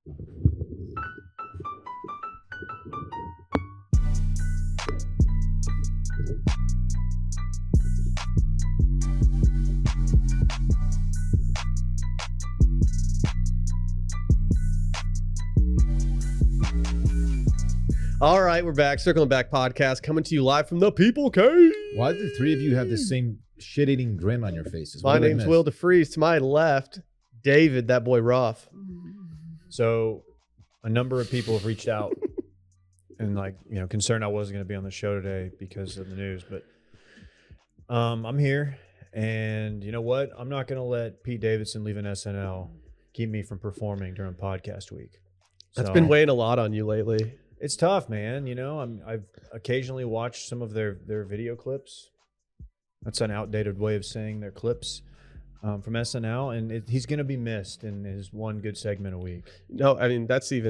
All right, we're back. Circling Back podcast coming to you live from the People Cave. Why do the three of you have the same shit-eating grin on your faces? My name's Will DeFreeze. To my left, David, that boy Ruff. So a number of people have reached out and concerned I wasn't going to be on the show today because of the news. But I'm here, and you know what? I'm not going to let Pete Davidson leaving SNL keep me from performing during podcast week. That's been weighing a lot on you lately. It's tough, man. You know, I've occasionally watched some of their video clips. That's an outdated way of saying their clips from SNL, and he's going to be missed in his one good segment a week. No, I mean, that's a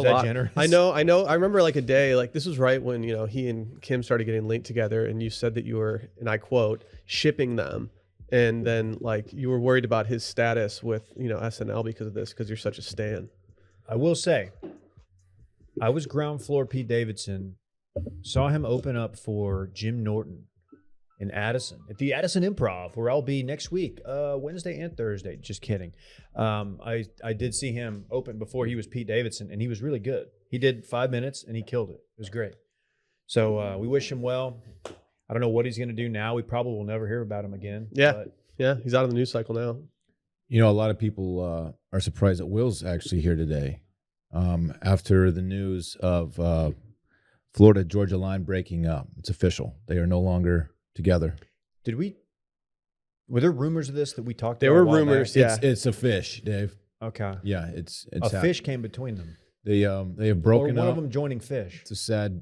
lot. Generous? I know. I remember like a day, like this was right when, he and Kim started getting linked together, and you said that you were, and I quote, shipping them. And then like you were worried about his status with, SNL because of this, because you're such a stan. I will say, I was ground floor Pete Davidson, saw him open up for Jim Norton in Addison at the Addison Improv, where I'll be next week, Wednesday and Thursday. Just kidding. I did see him open before he was Pete Davidson, and he was really good. He did 5 minutes, and he killed it. It was great. So we wish him well. I don't know what he's going to do now. We probably will never hear about him again. Yeah, he's out of the news cycle now. You know, a lot of people are surprised that Will's actually here today. After the news of Florida-Georgia line breaking up. It's official. They are no longer together. Were there rumors of this that we talked about? There were rumors, back? yeah. It's a fish, Dave. Okay. Yeah, it's a fish came between them. They have broken or one up. of them joining fish. It's a sad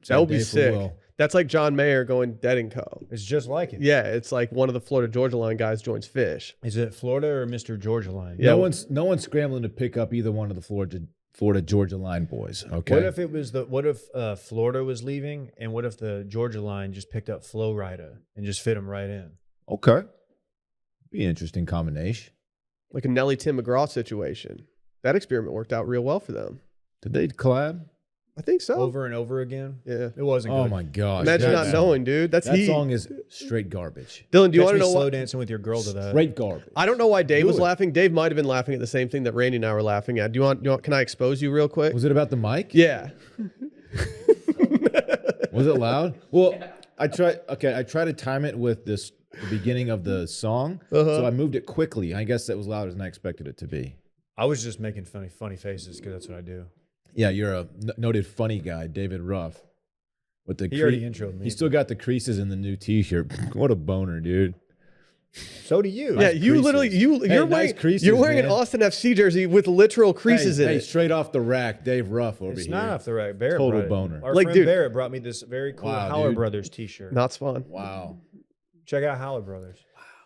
that would be day sick. for Will. That's like John Mayer going Dead and Co. It's just like it. Yeah, it's like one of the Florida Georgia line guys joins Fish. Is it Florida or Mr. Georgia line? Yeah. No one's scrambling to pick up either one of the Florida Georgia line boys. Okay. What if Florida was leaving, and what if the Georgia line just picked up Flo Rida and just fit him right in? Okay. Be an interesting combination. Like a Nelly Tim McGraw situation. That experiment worked out real well for them. Did they collab? I think so. Over and over again? Yeah. It wasn't good. Oh my gosh. Imagine not knowing, dude. That song is straight garbage. Dylan, do you want to know slow dancing with your girl to that? Straight garbage. I don't know why Dave was laughing. Dave might have been laughing at the same thing that Randy and I were laughing at. Do you want can I expose you real quick? Was it about the mic? Yeah. Was it loud? Well, I tried to time it with the beginning of the song, so I moved it quickly. I guess that was louder than I expected it to be. I was just making funny faces because that's what I do. Yeah, you're a noted funny guy, David Ruff. With the he already introed me. He still got the creases in the new T-shirt. What a boner, dude. So do you. Yeah, you creases. literally you're nice creases, you're wearing man. an Austin FC jersey with literal creases in it. Straight off the rack, Dave Ruff over here. It's not off the rack. Barrett Total brought it. boner. Our Like, friend dude. Barrett brought me this very cool Wow, Howler dude. Brothers T-shirt. Not fun. Wow. Check out Howler Brothers.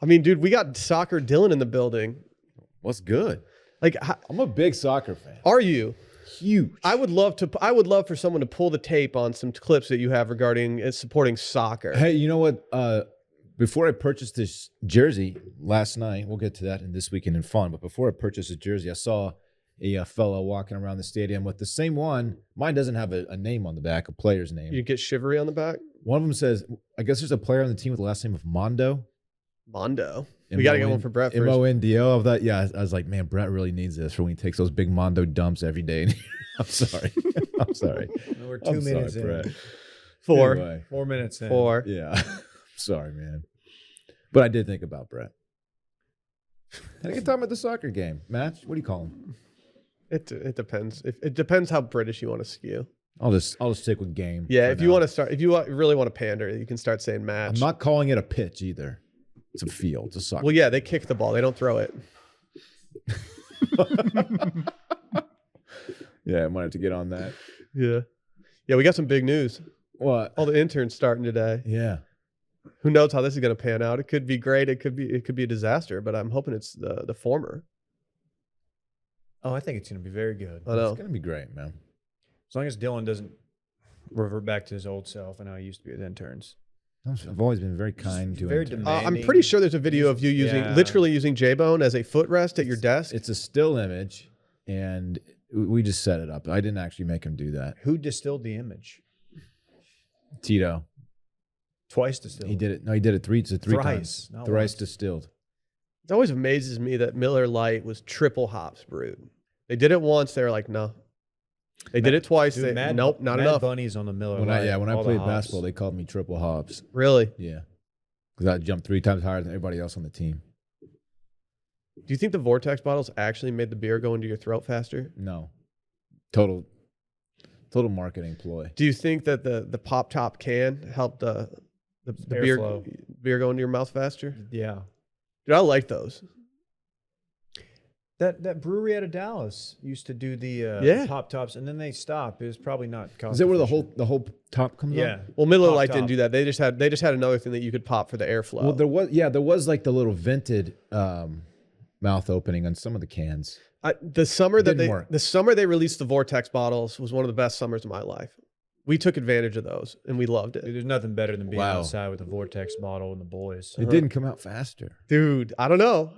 I mean, dude, we got soccer Dylan in the building. What's good? Like, I'm a big soccer fan. are you? Huge. I would love for someone to pull the tape on some clips that you have regarding supporting soccer. Hey, you know what? Before I purchased this jersey last night, we'll get to that in This Weekend in Fun, but before I purchased the jersey, I saw a fellow walking around the stadium with the same one. Mine doesn't have a name on the back, a player's name. You get shivery on the back. One of them says, I guess there's a player on the team with the last name of Mondo. Mondo. We got to get one for Brett first. M-O-N-D-O. Of that, yeah. I was like, man, Brett really needs this for when he takes those big Mondo dumps every day. I'm sorry. I'm sorry. We're 2 minutes in. Brett. 4. Anyway, 4 minutes in. 4. yeah. Sorry, man. But I did think about Brett. Had a good time at the soccer game. Match? What do you call him? It depends. It depends how British you want to skew. I'll just stick with game. Yeah, for if now. you really want to pander, you can start saying match. I'm not calling it a pitch either. It's a field. It's a soccer. Well, yeah, they kick the ball. They don't throw it. Yeah, I might have to get on that. Yeah. Yeah, we got some big news. What? All the interns starting today. Yeah. Who knows how this is going to pan out? It could be great. It could be a disaster, but I'm hoping it's the former. Oh, I think it's going to be very good. I know. It's going to be great, man. As long as Dylan doesn't revert back to his old self and how he used to be with interns. I've always been very kind to very him. demanding. I'm pretty sure there's a video of you Yeah. literally using J-Bone as a footrest at your desk. It's a still image. and we just set it up. I didn't actually make him do that. Who distilled the image? Tito, Twice distilled. he did it. No, he did it three Thrice, times. not Thrice once. distilled. It always amazes me that Miller Lite was triple hops brewed. They did it once. They were like, no. They did it twice. Dude, Nope, not Mad enough. Bunnies on the Miller When Lite, I all the played hops. basketball, they called me triple hops. Really? Yeah, because I jumped 3 times higher than everybody else on the team. Do you think the Vortex bottles actually made the beer go into your throat faster? No, total marketing ploy. Do you think that the pop top can helped the Airflow. beer go into your mouth faster? Yeah. Dude, I like those. That brewery out of Dallas used to do the Yeah. pop tops, and then they stopped. It was probably not cost Is that where the efficient. whole top comes Yeah. on? Well, Miller Pop Lite top. didn't do that. They just had another thing that you could pop for the airflow. Well, there was like the little vented mouth opening on some of the cans. The summer Didn't work. they released the Vortex bottles was one of the best summers of my life. We took advantage of those and we loved Dude, it. there's nothing better than being Wow. outside with a Vortex bottle and the boys. It didn't come out faster. Dude, I don't know.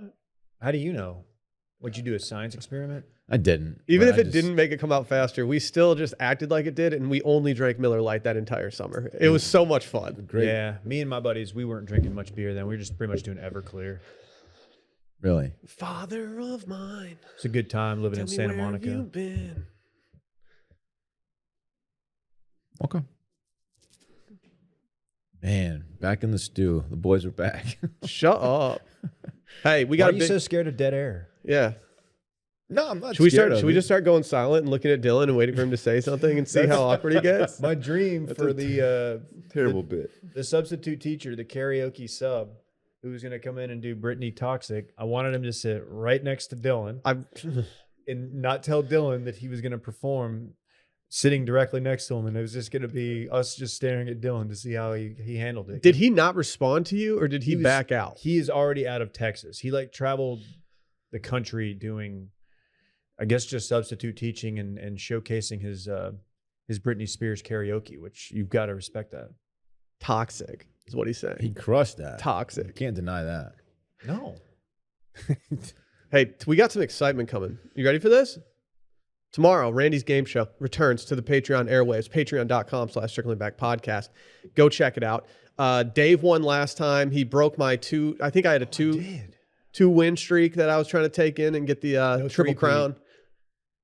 How do you know? Would you do a science experiment? I didn't. Even but if I it just- didn't make it come out faster, we still just acted like it did, and we only drank Miller Lite that entire summer. It was so much fun. Great. Yeah. Me and my buddies, we weren't drinking much beer then. We were just pretty much doing Everclear. Really? Father of mine, It's a good time living in tell me Santa where have Monica. you been? Okay. Man, back in the stew. The boys are back. Shut up. Hey, we Why got are a you big. so scared of dead air? Yeah. No, I'm not. Should we scared start? of Should we it. just start going silent and looking at Dylan and waiting for him to say something and see how awkward he gets? My dream for the terrible bit? the substitute teacher, the karaoke sub, who was going to come in and do Brittany Toxic. I wanted him to sit right next to Dylan I'm. and not tell Dylan that he was going to perform sitting directly next to him. And it was just going to be us just staring at Dylan to see how he handled it. Did he not respond to you, or did he He was- back out? He is already out of Texas. He like traveled the country doing, I guess, just substitute teaching and showcasing his Britney Spears karaoke, which you've got to respect that. Toxic is what he's saying. He crushed that. Toxic. Can't deny that. No. Hey, we got some excitement coming. You ready for this? Tomorrow, Randy's Game Show returns to the Patreon airwaves, patreon.com/circlingbackpodcast. Go check it out. Dave won last time. He broke my I think I had a two win streak that I was trying to take in and get the triple three-peat. crown.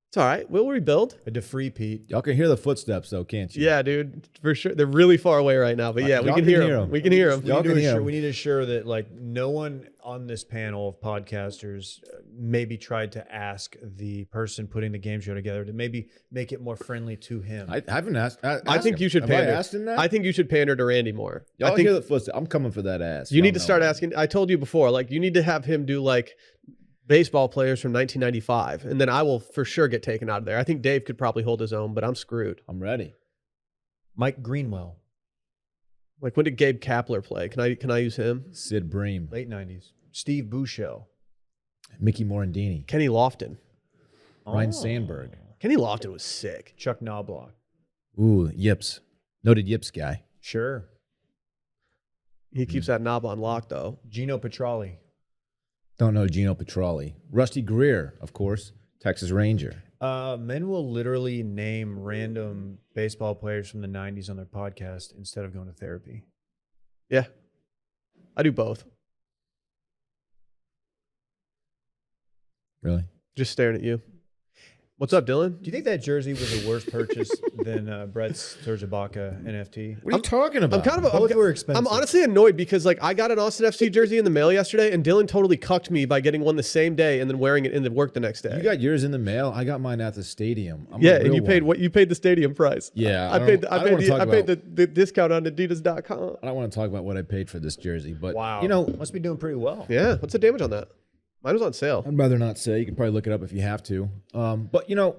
It's all right. We'll rebuild. A DeFree Pete. Y'all can hear the footsteps though, can't you? Yeah, dude, for sure. They're really far away right now, but yeah, we Y'all can hear them. We can hear them. Y'all can hear 'em. We need to assure that like no one on this panel of podcasters maybe tried to ask the person putting the game show together to maybe make it more friendly to him. I haven't asked. I think you should Have I pander. asked him that? I think you should pander to Randy more. Y'all I think hear the footsteps. I'm coming for that ass. you Y'all need to know start it. asking. I told you before, like you need to have him do like baseball players from 1995, and then I will for sure get taken out of there. I think Dave could probably hold his own, but I'm screwed. I'm ready. Mike Greenwell, Like when did Gabe Kapler play? Can I use him? Sid Bream, late 90s. Steve Bushell. Mickey Morandini, Kenny Lofton. Ryan Sandberg. Kenny Lofton was sick. Chuck Knobloch. Ooh, Yips. Noted Yips guy. Sure. He keeps that knob on lock though. Gino Petrali. Don't know Gino Petrali. Rusty Greer, of course, Texas Ranger. Men will literally name random baseball players from the 90s on their podcast instead of going to therapy. Yeah, I do both. Really? Just staring at you. What's up, Dylan? Do you think that jersey was a worse purchase than Brett's Serge Ibaka NFT? What are you talking about? I'm kind of. Both were expensive. I'm honestly annoyed because like I got an Austin FC jersey in the mail yesterday, and Dylan totally cucked me by getting one the same day and then wearing it into work the next day. You got yours in the mail. I got mine at the stadium. I'm yeah, a and real you paid one. what? You paid the stadium price. Yeah, I paid. I don't wanna paid. talk I paid about- the discount on Adidas.com. I don't want to talk about what I paid for this jersey, but Wow. you know, Must be doing pretty well. Yeah, what's the damage on that? Mine was on sale. I'd rather not say. You can probably look it up if you have to. But you know,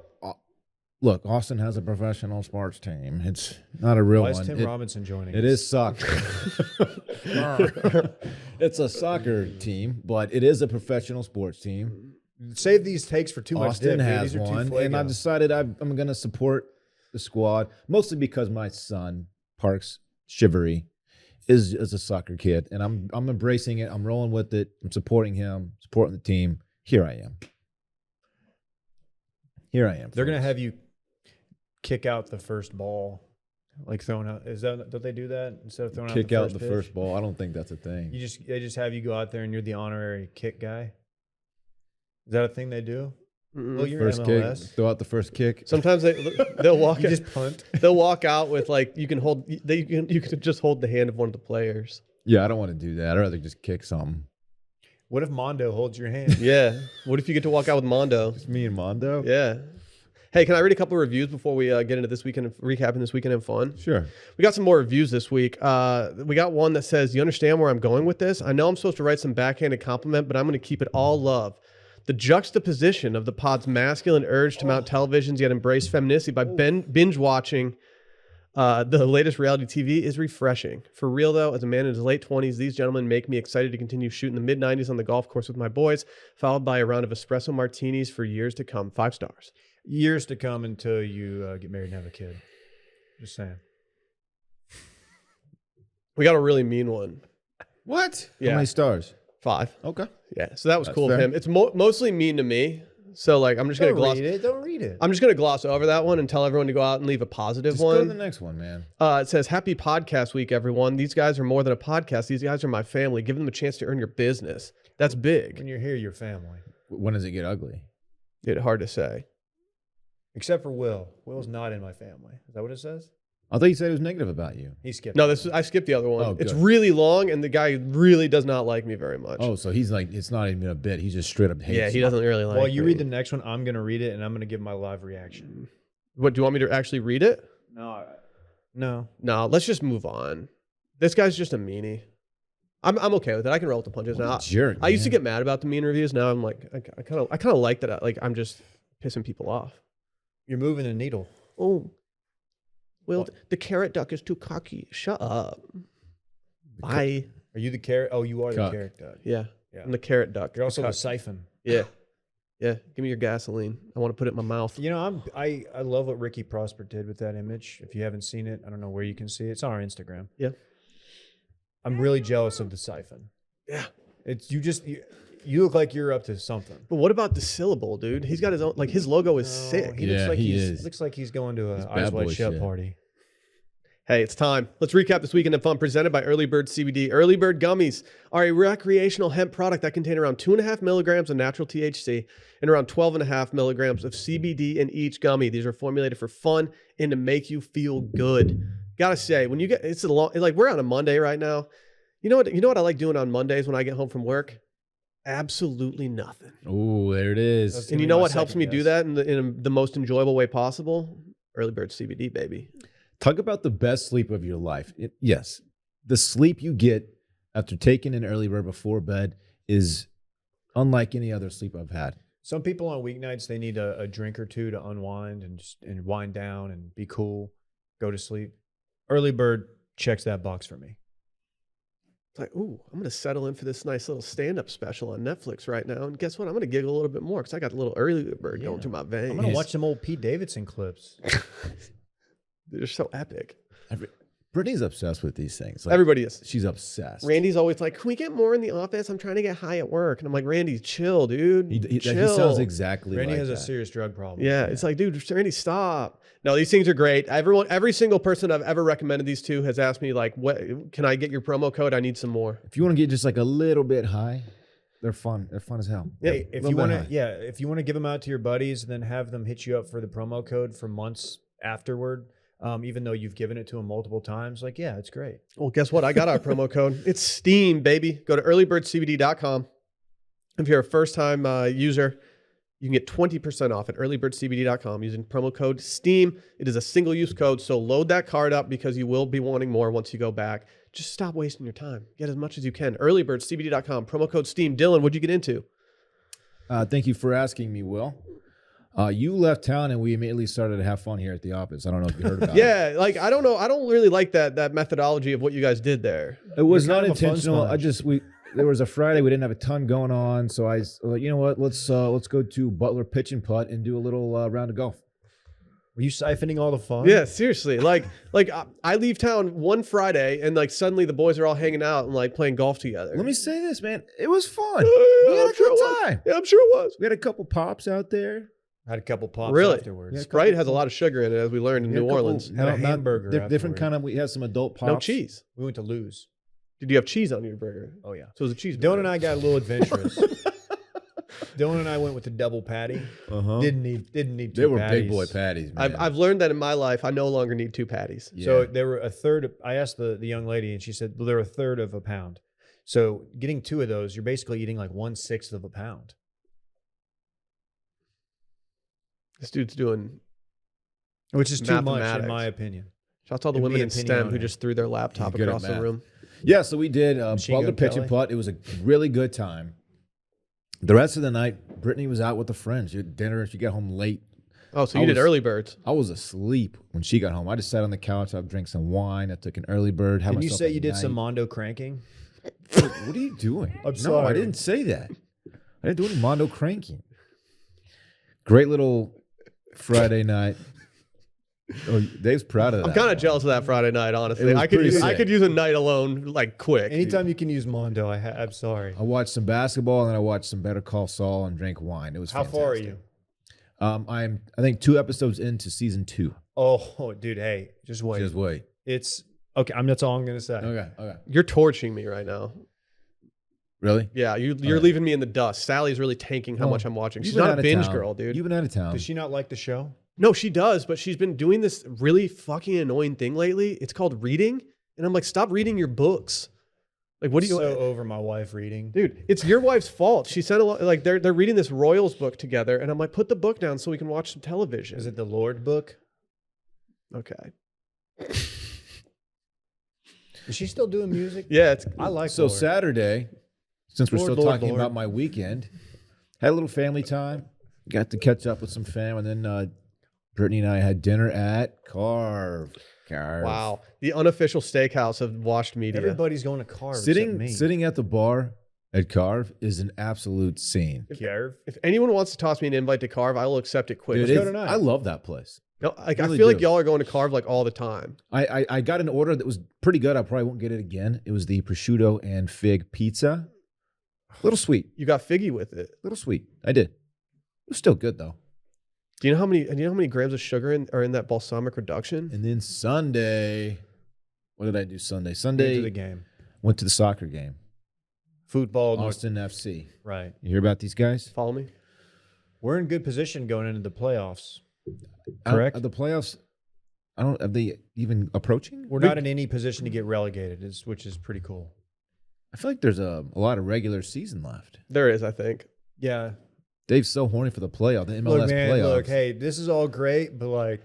look, Austin has a professional sports team. It's not a real Why is one. Tim Robinson joining It us? is soccer. It's a soccer team, but it is a professional sports team. Save these takes for too much Austin dip, dude. has These are too one, fuego. and I've decided I'm going to support the squad mostly because my son Parks Shivery is a soccer kid, and I'm embracing it. I'm rolling with it. I'm supporting him, supporting the team. Here I am. Here I am. They're gonna folks. have you kick out the first ball, like throwing out. Don't they do that instead of throwing Kick out out the pitch? first ball. I don't think that's a thing. They just have you go out there and you're the honorary kick guy. Is that a thing they do? Well, you're First MLS. kick. Throw out the first kick. Sometimes they'll walk. You just punt. They'll walk out with like you can just hold the hand of one of the players. Yeah, I don't want to do that. I'd rather just kick something. What if Mondo holds your hand? Yeah. What if you get to walk out with Mondo? It's me and Mondo. Yeah. Hey, can I read a couple of reviews before we get into this weekend, recapping this weekend in fun? Sure. We got some more reviews this week. We got one that says, "You understand where I'm going with this? I know I'm supposed to write some backhanded compliment, but I'm going to keep it all love. The juxtaposition of the pod's masculine urge to mount televisions yet embrace femininity by binge watching the latest reality TV is refreshing. For real, though, as a man in his late 20s, these gentlemen make me excited to continue shooting the mid-90s on the golf course with my boys, followed by a round of espresso martinis for years to come." 5 stars. Years to come until you get married and have a kid. Just saying. We got a really mean one. What? Yeah. How many stars? 5. Okay. Yeah, so that was That's cool fair. of him. It's mostly mean to me. So like I'm just gonna gloss. Don't read it. I'm just gonna gloss over that one and tell everyone to go out and leave a positive Just one. go to the next one, man. It says, "Happy podcast week, everyone. These guys are more than a podcast. These guys are my family. Give them a chance to earn your business." That's big. When you're here, your family. When does it get ugly? It's hard to say. Except for Will. Will's not in my family. Is that what it says? I thought you said it was negative about you. He skipped. No, it. I skipped the other one. Oh, It's good. really long, and the guy really does not like me very much. Oh, so he's like, it's not even a bit. He just straight up hates yeah, he you. doesn't really like. Well, you me. read the next one. I'm gonna read it, and I'm gonna give my live reaction. What do you want me to actually read it? No. No, let's just move on. This guy's just a meanie. I'm okay with it. I can roll with the punches What a now. jerk, I used to man. get mad about the mean reviews. Now I'm like, I kind of like that. Like I'm just pissing people off. You're moving the needle. Oh, well, What? the carrot duck is too cocky. Shut up. Bye. Are you the carrot? Oh, you are Cuck. the carrot duck. Yeah, Yeah. I'm the carrot duck. You're also the Cuck. siphon. Yeah, yeah. Give me your gasoline. I want to put it in my mouth. You know, I love what Ricky Prosper did with that image. If you haven't seen it, I don't know where you can see it. It's on our Instagram. Yeah. I'm really jealous of the siphon. Yeah. It's you look like you're up to something. But what about the syllable, dude? He's got his own. Like his logo is No, sick. He Yeah, looks like he he's is. looks like he's going to He's a bad Eyes Wide boy Shut shit. party. Hey, it's time. Let's recap this weekend in fun presented by Early Bird CBD. Early Bird gummies are a recreational hemp product that contain around 2.5 milligrams of natural THC and around 12.5 milligrams of CBD in each gummy. These are formulated for fun and to make you feel good. Gotta say, when you get like we're on a Monday right now. You know what I like doing on Mondays when I get home from work? Absolutely nothing. Oh, there it is. That's And you know what helps me do that in the most enjoyable way possible? Early Bird CBD, baby. Talk about the best sleep of your life. Yes, the sleep you get after taking an early bird before bed is unlike any other sleep I've had. Some people on weeknights, they need a drink or two to unwind and wind down and be cool, go to sleep. Early Bird checks that box for me. It's like, ooh, I'm going to settle in for this nice little stand-up special on Netflix right now. And guess what? I'm going to giggle a little bit more because I got a little early bird going Yeah. through my veins. I'm gonna watch some old Pete Davidson clips. They're so epic. Brittany's obsessed with these things. Like, Everybody is. she's obsessed. Randy's always like, can we get more in the office? I'm trying to get high at work. And I'm like, Randy, chill, dude. he chill. sounds exactly Randy like has that. a serious drug problem. Yeah, it's like, dude, Randy, stop. No, these things are great. Every single person I've ever recommended these to has asked me, like, what can I get your promo code? I need some more. If you want to get just like a little bit high, they're fun. They're fun as hell. Yeah, Hey, if little you bit want high. to, if you want to give them out to your buddies, then have them hit you up for the promo code for months afterward. Even though you've given it to them multiple times, like, yeah, it's great. Well, guess what? I got our promo code. It's Steam, baby. Go to earlybirdcbd.com. If you're a first-time user, you can get 20% off at earlybirdcbd.com using promo code STEAM. It is a single-use code, so load that card up because you will be wanting more once you go back. Just stop wasting your time. Get as much as you can. earlybirdcbd.com, promo code STEAM. Dylan, what'd you get into? Thank you for asking me, Will. You left town and we immediately started to have fun here at the office. I don't know if you heard about it. Yeah, like, I don't know. I don't really like that methodology of what you guys did there. It was You're not kind of a fun intentional. sponge. There was a Friday, we didn't have a ton going on. So I was like, you know what? Let's go to Butler Pitch and Putt and do a little round of golf. Were you siphoning all the fun? Yeah, seriously. Like I leave town one Friday and like suddenly the boys are all hanging out and like playing golf together. Let me say this, man. It was fun. Yeah, We had I'm a sure good it was. time. Yeah, I'm sure it was. We had a couple pops out there. Had a couple pops Really? afterwards. Yeah. Sprite has a lot of sugar in it, as we learned in Yeah, New Orleans. Had a hamburger different afterward. kind of. We had some adult pops. No cheese. We went to Lose. Did you have cheese on your burger? Oh yeah. So it was a cheese. Dylan and I got a little adventurous. Dylan and I went with the double patty. Uh-huh. Didn't need two They were patties. big boy patties, man. I've learned that in my life. I no longer need 2 patties. Yeah. So they were a third. I asked the young lady, and she said, well, they're a third of a pound. So getting 2 of those, you're basically eating like 1/6 of a pound. This dude's doing. Which is too much, in Mathematics. my opinion. Shout out to all the Give women me in opinion STEM on who it. just threw their laptop He's good at across the math. room. Yeah, so we did Machine Butler Gun pitch Kelly. and putt. It was a really good time. The rest of the night, Brittany was out with a friend. She had dinner. She got home late. Oh, so I you did was- early birds. I was asleep when she got home. I just sat on the couch. I drank some wine. I took an early bird. Had Didn't you myself say a you did some night. Mondo cranking? What are you doing? I'm No, I sorry. didn't say that. I didn't do any Mondo cranking. Great little Friday night. Oh, Dave's proud of that. I'm kind of jealous of that Friday night, honestly. It was I could pretty use, I sick. could use a night alone, like quick. Anytime you can use Mondo, I'm sorry. I watched some basketball and then I watched some Better Call Saul and drank wine. It was How fantastic. far are you? I think 2 episodes into season 2. Oh, dude, hey, just wait. Just wait. It's okay. That's all I'm gonna say. Okay. You're torching me right now. Really? Yeah, you're right. leaving me in the dust. Sally's really tanking how Well, much I'm watching. She's You've been not out a of binge town. girl, dude. You've been out of town. Does she not like the show? No, she does, but she's been doing this really fucking annoying thing lately. It's called reading, and I'm like, stop reading your books. Like, what do you? So over my wife reading. Dude, it's your wife's fault. She sent a lot. Like, they're reading this Royals book together, and I'm like, put the book down so we can watch some television. Is it the Lord book? Okay? Is she still doing music? Yeah, it's I like So Lord. Saturday, since we're Lord, still Lord, talking Lord. about my weekend, had a little family time. Got to catch up with some fam, and then Brittany and I had dinner at Carve. wow. The unofficial steakhouse of washed media. Everybody's going to Carve. except me. Sitting at the bar at Carve is an absolute scene. Carve. If anyone wants to toss me an invite to Carve, I will accept it quick. Dude, go it's- tonight. I love that place. No, like, really I feel like do. y'all are going to Carve like all the time. I got an order that was pretty good. I probably won't get it again. It was the prosciutto and fig pizza. A little sweet. You got figgy with it. Little sweet. I did. It was still good though. Do you know how many grams of sugar are in that balsamic reduction? And then Sunday, what did I do Sunday? Into Sunday the game. went to the soccer game. Football. Austin FC. Right. You hear about these guys? Follow me? We're in good position going into the playoffs. Are Correct. the playoffs? Are they even approaching? We're not in any position to get relegated, which is pretty cool. I feel like there's a lot of regular season left. There is, I think. Yeah. Dave's so horny for the playoff, the MLS Look, man, playoffs. look, hey, this is all great, but like,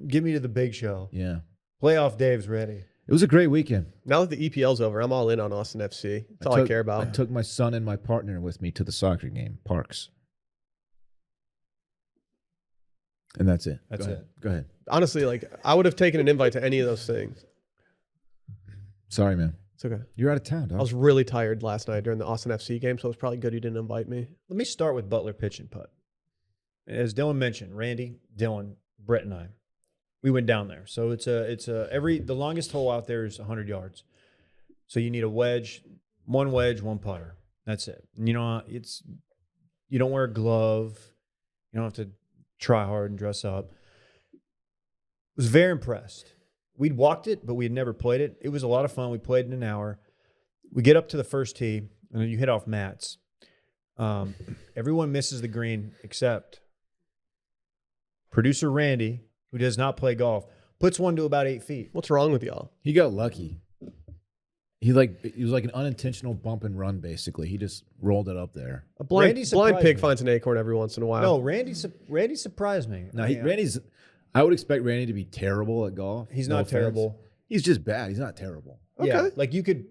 get me to the big show. Yeah. Playoff Dave's ready. It was a great weekend. Now that the EPL's over, I'm all in on Austin FC. That's all I care about. I took my son and my partner with me to the soccer game, Parks. And that's it. That's Go ahead. it. Go ahead. Honestly, like, I would have taken an invite to any of those things. Sorry, man. It's okay. You're out of town, dog. I was really tired last night during the Austin FC game, so it was probably good you didn't invite me. Let me start with Butler pitch and putt. As Dylan mentioned, Randy, Dylan, Brett, and I, we went down there. So the longest hole out there is 100 yards. So you need a wedge, one putter. That's it. And you don't wear a glove. You don't have to try hard and dress up. Was very impressed. We'd walked it, but we had never played it. It was a lot of fun. We played in an hour. We get up to the first tee, and then you hit off mats. Everyone misses the green except producer Randy, who does not play golf, puts one to about 8 feet. What's wrong with y'all? He got lucky. He was like an unintentional bump and run, basically. He just rolled it up there. A blind Randy surprised pig me. finds an acorn every once in a while. No, Randy surprised me. Now, I mean, I would expect Randy to be terrible at golf. he's No not offense. terrible. He's just bad. He's not terrible. Yeah, Okay. like you could,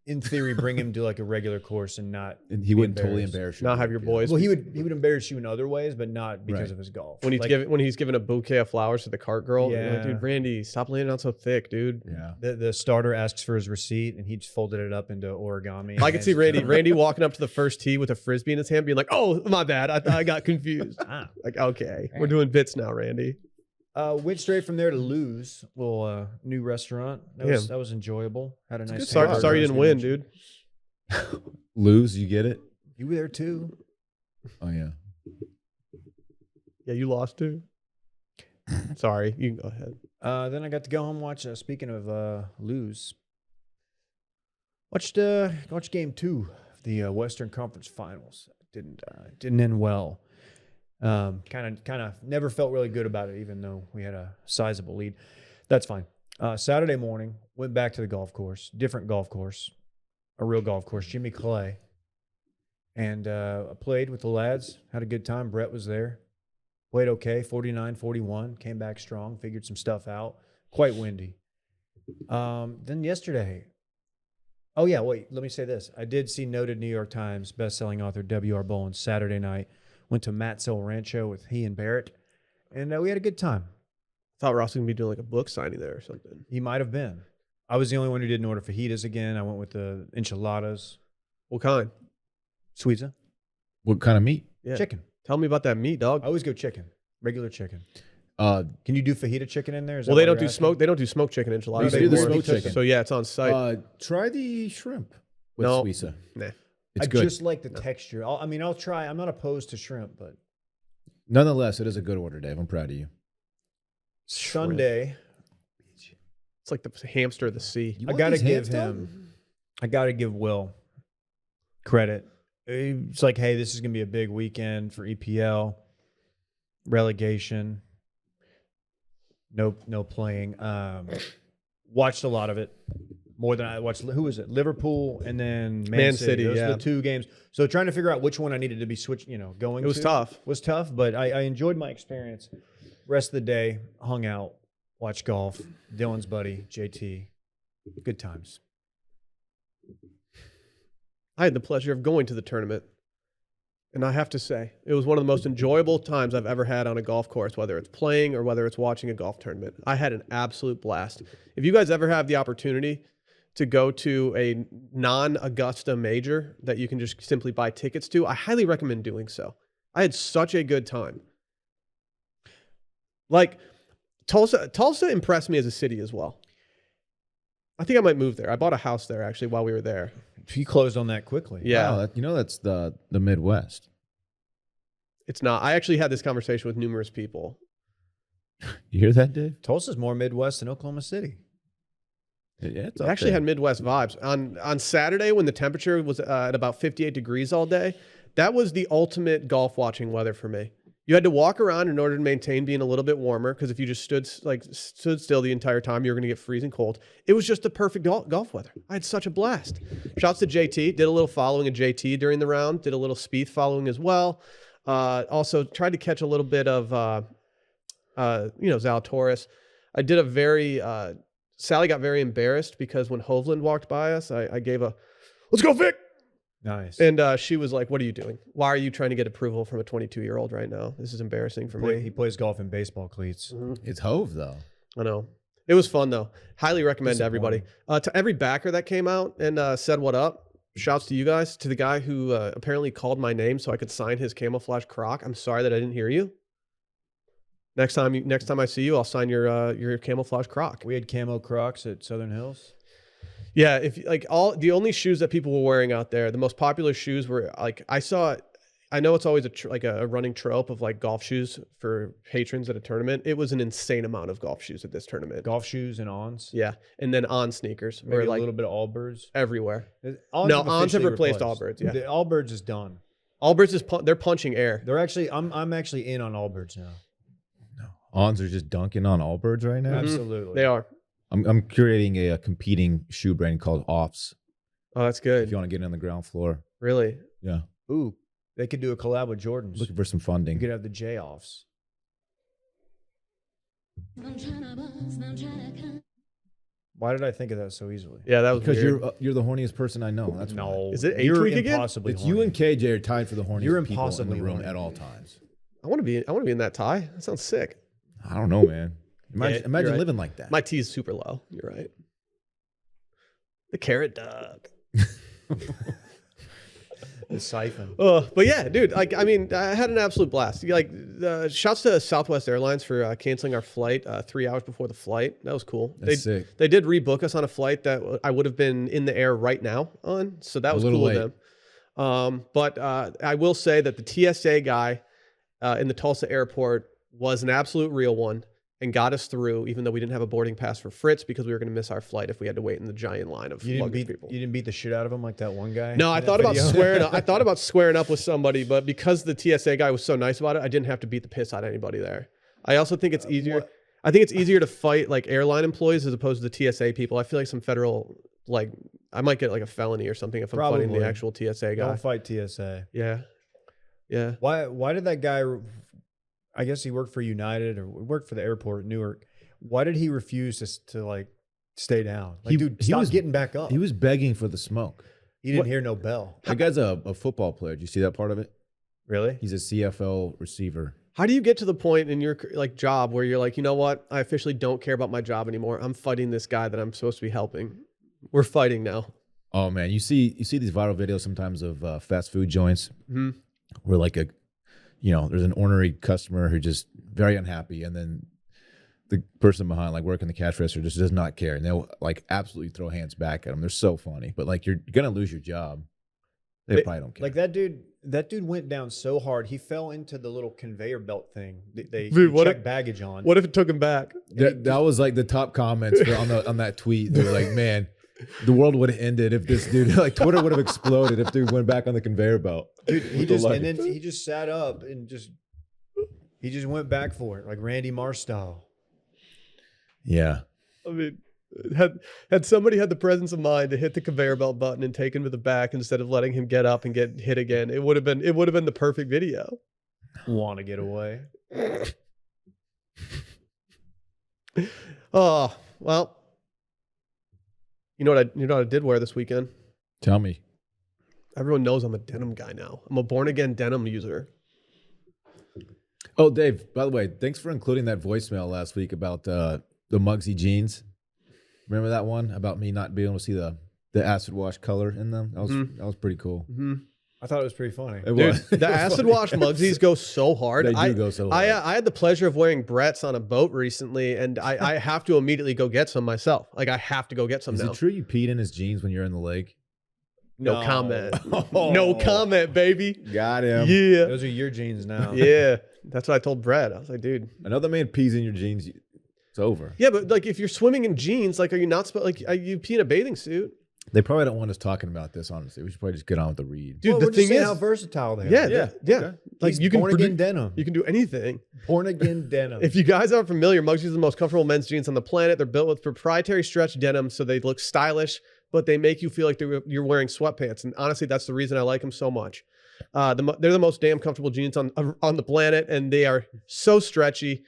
in theory, bring him to like a regular course and not. And he be wouldn't totally embarrass you. Not have your boys. Well, he would embarrass you in other ways, but not because Right. of his golf. when he's giving a bouquet of flowers to the cart girl. You're like, Yeah. dude, Randy, stop laying it out so thick, dude. Yeah. The starter asks for his receipt, and he just folded it up into origami. I could see Randy walking up to the first tee with a frisbee in his hand, being like, "Oh, my bad, I got confused." Ah. Like, okay, we're doing bits now, Randy. Went straight from there to Lou's, little new restaurant. That was enjoyable. Had a nice. good Sorry, spot. sorry you didn't win, dude. Lose, you get it? You were there too. Oh, yeah. Yeah, you lost too. Sorry, you can go ahead. Then I got to go home and watch. Speaking of lose, watched game 2 of the Western Conference Finals. Didn't end well. Kind of never felt really good about it, even though we had a sizable lead. That's fine. Saturday morning, went back to the golf course, different golf course, a real golf course, Jimmy Clay, and I played with the lads. Had a good time. Brett was there. Played okay, 49-41, came back strong, figured some stuff out. Quite windy. Then yesterday, oh yeah, wait, let me say this. I did see noted New York Times bestselling author W.R. Bowen Saturday night. Went to Matt's El Rancho with he and Barrett, and we had a good time. I thought Ross was going to be doing like a book signing there or something. He might have been. I was the only one who didn't order fajitas again. I went with the enchiladas. What kind? Suiza. What kind of meat? Yeah. Chicken. Tell me about that meat, dog. I always go chicken. Regular chicken. Can you do fajita chicken in there? Is Well, that they what don't do you're smoke. asking? They don't do smoked chicken enchiladas. They do the anymore. smoked chicken. So yeah, it's on site. Try the shrimp with No. Suiza. Nah. It's I good. just like the texture. I'll try. I'm not opposed to shrimp, but Nonetheless, it is a good order, Dave. I'm proud of you. Sunday, It's like the hamster of the sea. You I want got to these give hands, dog? him. I got to give Will credit. It's like, hey, this is gonna be a big weekend for EPL relegation. No playing. Watched a lot of it. More than I watched. Who was it? Liverpool and then Man City. Those yeah. are the 2 games. So trying to figure out which one I needed to be going. It was to tough. Was tough, but I enjoyed my experience. Rest of the day, hung out, watched golf. Dylan's buddy, JT. Good times. I had the pleasure of going to the tournament. And I have to say, it was one of the most enjoyable times I've ever had on a golf course, whether it's playing or whether it's watching a golf tournament. I had an absolute blast. If you guys ever have the opportunity to go to a non-Augusta major that you can just simply buy tickets to, I highly recommend doing so. I had such a good time. Like, Tulsa impressed me as a city as well. I think I might move there. I bought a house there, actually, while we were there. He closed on that quickly. Yeah. Wow, that's the Midwest. It's not. I actually had this conversation with numerous people. You hear that, Dave? Tulsa's more Midwest than Oklahoma City. Yeah, it's It up actually there. had Midwest vibes. On Saturday, when the temperature was at about 58 degrees all day, that was the ultimate golf watching weather for me. You had to walk around in order to maintain being a little bit warmer, because if you just stood still the entire time, you were going to get freezing cold. It was just the perfect golf weather. I had such a blast. Shouts to JT. Did a little following of JT during the round. Did a little Spieth following as well. Also tried to catch a little bit of Zalatoris. I did a very Sally got very embarrassed because when Hovland walked by us, I gave a "Let's go, Vic." Nice. And she was like, "What are you doing? Why are you trying to get approval from a 22-year-old right now? This is embarrassing for He me." plays golf in baseball cleats. It's Hove, though. I know. It was fun, though. Highly recommend to everybody. To every backer that came out and said what up, shouts to you guys. To the guy who apparently called my name so I could sign his camouflage croc. I'm sorry that I didn't hear you. Next time I see you, I'll sign your camouflage croc. We had camo Crocs at Southern Hills. Yeah, if like the only shoes that people were wearing out there, the most popular shoes were like I know it's always a running trope of like golf shoes for patrons at a tournament. It was an insane amount of golf shoes at this tournament. Golf shoes and ons. Yeah, and then on sneakers Maybe were a like little bit of Allbirds. everywhere. Ons No, Ons have officially replaced Allbirds, yeah. The Allbirds is done. Allbirds they're punching air. They're actually I'm actually in on Allbirds now. Ons are just dunking on Allbirds right now. Absolutely. They are. I'm curating a competing shoe brand called Offs. Oh, that's If good. you want to get on the ground floor, Really? yeah, Ooh, they could do a collab with Jordans. looking for some You funding. could have the J offs. Why did I think of that so easily? Yeah, that was Because weird. you're the horniest person I know. That's why. No. Is it You're H-Week again? impossibly It's horny. you and KJ are tied for the horniest You're people in impossibly the room horny. at all times. I want to be in that tie. That sounds sick. I don't know, man. Imagine, Yeah, imagine you're right. living like that. My T is super low. You're right. The carrot dog. The siphon. But yeah, dude, like, I mean, I had an absolute blast. Like, shouts to Southwest Airlines for canceling our flight 3 hours before the flight. That was cool. That's sick. They did rebook us on a flight that I would have been in the air right now on. So that was little cool late. of them. But I will say that the TSA guy in the Tulsa airport was an absolute real one and got us through, even though we didn't have a boarding pass for Fritz because we were going to miss our flight if we had to wait in the giant line of luggage people. You didn't beat the shit out of him like that one guy? No, I thought about squaring up. I thought about squaring up with somebody, but because the TSA guy was so nice about it, I didn't have to beat the piss out of anybody there. I also think it's easier. I think it's easier to fight like airline employees as opposed to the TSA people. I feel like some federal, like I might get like a felony or something if I'm fighting the actual TSA guy. Don't fight TSA. Yeah. Yeah. Why did that guy, I guess he worked for United or worked for the airport at Newark. Why did he refuse to like stay down? Like, dude, stop getting back up. He was begging for the smoke. He didn't hear no bell. That guy's a football player. Do you see that part of it? Really? He's a CFL receiver. How do you get to the point in your like job where you're like, you know what? I officially don't care about my job anymore. I'm fighting this guy that I'm supposed to be helping. We're fighting now. Oh man, you see these viral videos sometimes of fast food joints where like there's an ornery customer who just very unhappy, and then the person behind like working the cash register just does not care, and they'll like absolutely throw hands back at them. They're so funny, but like you're gonna lose your job. They probably don't care. Like that dude went down so hard he fell into the little conveyor belt thing they check baggage on. What if it took him back? That was like the top comments on that tweet. They were like, man, the world would have ended if this dude, like Twitter would have exploded if dude went back on the conveyor belt. Dude, he just sat up and he just went back for it like Randy Marsh style. Yeah. I mean, had somebody had the presence of mind to hit the conveyor belt button and take him to the back instead of letting him get up and get hit again, it would have been the perfect video. Want to get away? Oh, well. You know what I did wear this weekend? Tell me. Everyone knows I'm a denim guy now. I'm a born again denim user. Oh, Dave, by the way, thanks for including that voicemail last week about the Muggsy jeans. Remember that one about me not being able to see the acid wash color in them? That was pretty cool. Mm-hmm. I thought it was pretty funny. It was. The acid wash Muggsies go so hard. They do go so hard. I had the pleasure of wearing Brett's on a boat recently, and I have to immediately go get some myself. Like I have to go get some now. Is it true you peed in his jeans when you're in the lake? No comment. No comment, baby. Got him. Yeah. Those are your jeans now. Yeah. That's what I told Brett. I was like, dude. Another man pees in your jeans, it's over. Yeah, but like if you're swimming in jeans, like are you not you pee in a bathing suit? They probably don't want us talking about this, honestly. We should probably just get on with the read. Dude, the thing is how versatile they are. Yeah. Okay. Like you can born again denim. You can do anything. Born again denim. If you guys aren't familiar, Muggsies are the most comfortable men's jeans on the planet. They're built with proprietary stretch denim, so they look stylish, but they make you feel like you're wearing sweatpants. And honestly, that's the reason I like them so much. They're the most damn comfortable jeans on the planet, and they are so stretchy.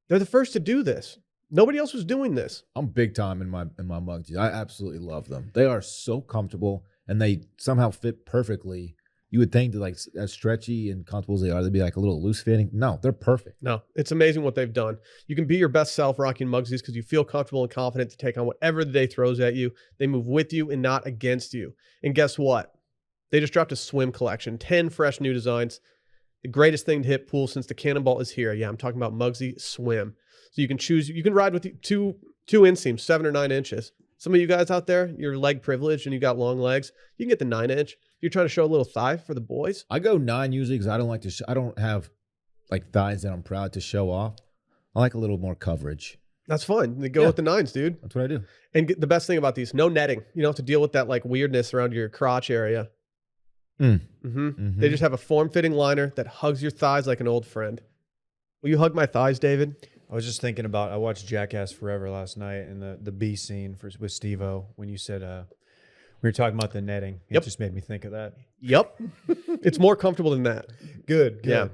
They're the first to do this. Nobody else was doing this. I'm big time in my Muggsy. I absolutely love them. They are so comfortable, and they somehow fit perfectly. You would think that like as stretchy and comfortable as they are, they'd be like a little loose fitting. No, they're perfect. No, it's amazing what they've done. You can be your best self rocking Muggsies because you feel comfortable and confident to take on whatever the day throws at you. They move with you and not against you. And guess what? They just dropped a swim collection, 10 fresh new designs. The greatest thing to hit pool since the Cannonball is here. Yeah, I'm talking about Muggsy Swim. So you can choose, you can ride with two inseams, 7 or 9 inches. Some of you guys out there, you're leg privileged and you got long legs. You can get the 9-inch. You're trying to show a little thigh for the boys. I go 9 usually because I don't like to. I don't have like thighs that I'm proud to show off. I like a little more coverage. That's fine. They go with the 9s, dude. That's what I do. And the best thing about these, no netting. You don't have to deal with that like weirdness around your crotch area. They just have a form-fitting liner that hugs your thighs like an old friend. Will you hug my thighs, David? I was just thinking about, I watched Jackass Forever last night, and the B scene with Steve-O, when you said, we were talking about the netting. It just made me think of that. Yep. It's more comfortable than that. Good. Yeah.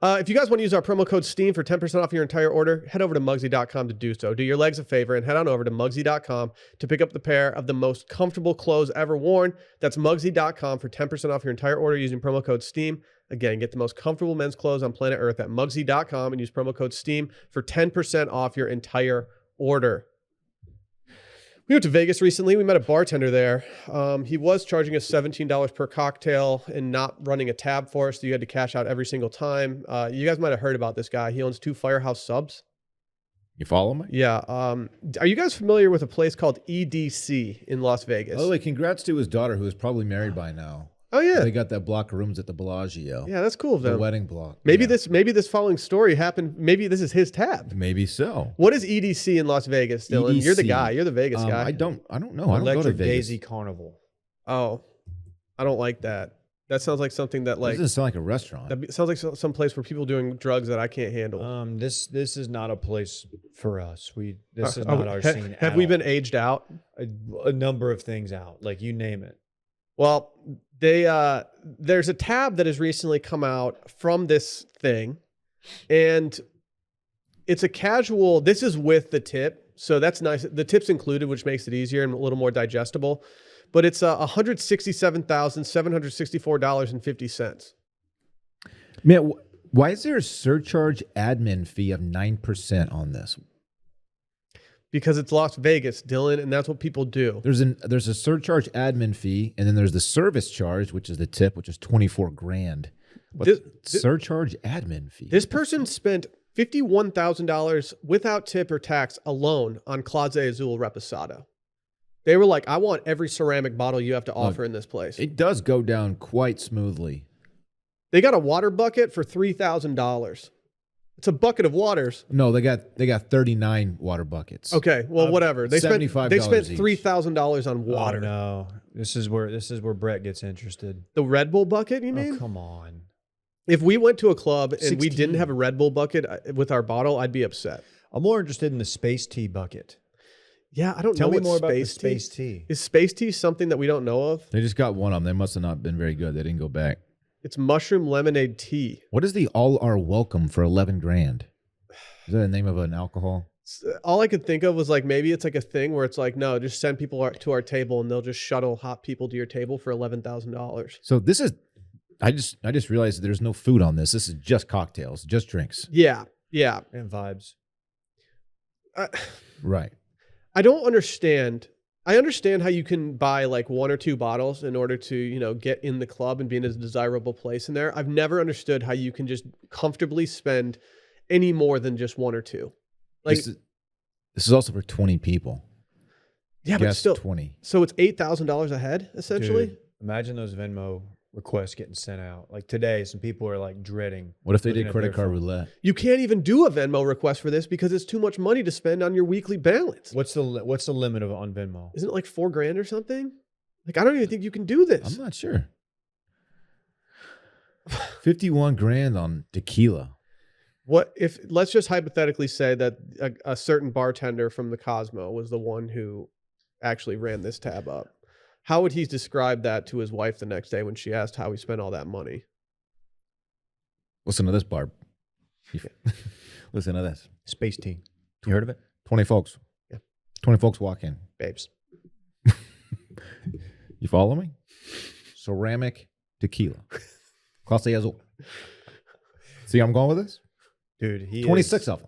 If you guys want to use our promo code STEAM for 10% off your entire order, head over to Muggsy.com to do so. Do your legs a favor and head on over to Muggsy.com to pick up the pair of the most comfortable clothes ever worn. That's Muggsy.com for 10% off your entire order using promo code STEAM. Again, get the most comfortable men's clothes on planet Earth at Muggsy.com and use promo code STEAM for 10% off your entire order. We went to Vegas recently. We met a bartender there. He was charging us $17 per cocktail and not running a tab for us, so you had to cash out every single time. You guys might have heard about this guy. He owns 2 Firehouse Subs. You follow me? Yeah. Are you guys familiar with a place called EDC in Las Vegas? Oh, congrats to his daughter, who is probably married by now. Oh yeah, They got that block of rooms at the Bellagio. yeah, that's cool of The them. wedding block. Maybe Yeah. this following story happened. Maybe this is his tab. Maybe so. What is EDC in Las Vegas, Dylan? You're the EDC. guy. You're the Vegas guy. I don't know. I don't go to Electric Vegas. Daisy Carnival. Oh, I don't like that. That sounds like something that That like doesn't sound like a restaurant. sounds like some place where people doing drugs that I can't handle. This is not a place for us. This is Are not we- our ha- scene. Have at we all. been aged out? a number of things out? Like you name it. Well, there's a tab that has recently come out from this thing, and it's a casual. This is with the tip, so that's nice. The tip's included, which makes it easier and a little more digestible. But it's $167,764.50. Man, why is there a surcharge admin fee of 9% on this? Because it's Las Vegas, Dylan, and that's what people do. There's a surcharge admin fee, and then there's the service charge, which is the tip, which is $24,000. But surcharge admin fee. This person spent $51,000 without tip or tax alone on Clase Azul Reposado. They were like, I want every ceramic bottle you have to offer in this place. It does go down quite smoothly. They got a water bucket for $3,000. It's a bucket of waters. No, they got 39 water buckets. Okay, well, whatever. They spent $75 each. $3,000 on water. Oh, no, this is where Brett gets interested. The Red Bull bucket, you mean? Oh, come on. If we went to a club and we 16. didn't have a Red Bull bucket with our bottle, I'd be upset. I'm more interested in the space tea bucket. Yeah, I don't Tell know me what more about the space space tea. tea. Is space tea something that we don't know of? They just got one of them. They must have not been very good. They didn't go back. It's mushroom lemonade tea. What is the all are welcome for $11,000? Is that the name of an alcohol? All I could think of was like maybe it's like a thing where it's like, no, just send people to our table and they'll just shuttle hot people to your table for $11,000. So this is I just realized that there's no food on this. This is just cocktails, just drinks. Yeah, yeah. And vibes. Right. I don't understand. I understand how you can buy like one or two bottles in order to, you know, get in the club and be in a desirable place in there. I've never understood how you can just comfortably spend any more than just one or two. Like, this is also for 20 people. yeah, but Guess still, 20. so it's $8,000 a head essentially. Dude, imagine those Venmo requests getting sent out. Like today, some people are like dreading. What if they looking did at credit their card phone. roulette? You can't even do a Venmo request for this because it's too much money to spend on your weekly balance. What's the limit on Venmo? Isn't it like $4,000 or something? Like, I don't even think you can do this. I'm not sure. 51 grand on tequila. What if, let's just hypothetically say that a certain bartender from the Cosmo was the one who actually ran this tab up. How would he describe that to his wife the next day when she asked how he spent all that money? Listen to this, Barb. Listen to this. Space tea. You heard of it? 20 folks. Yeah. 20 folks walk in. Babes. You follow me? Ceramic tequila. Clase Azul. See how I'm going with this? Dude, 26 of them.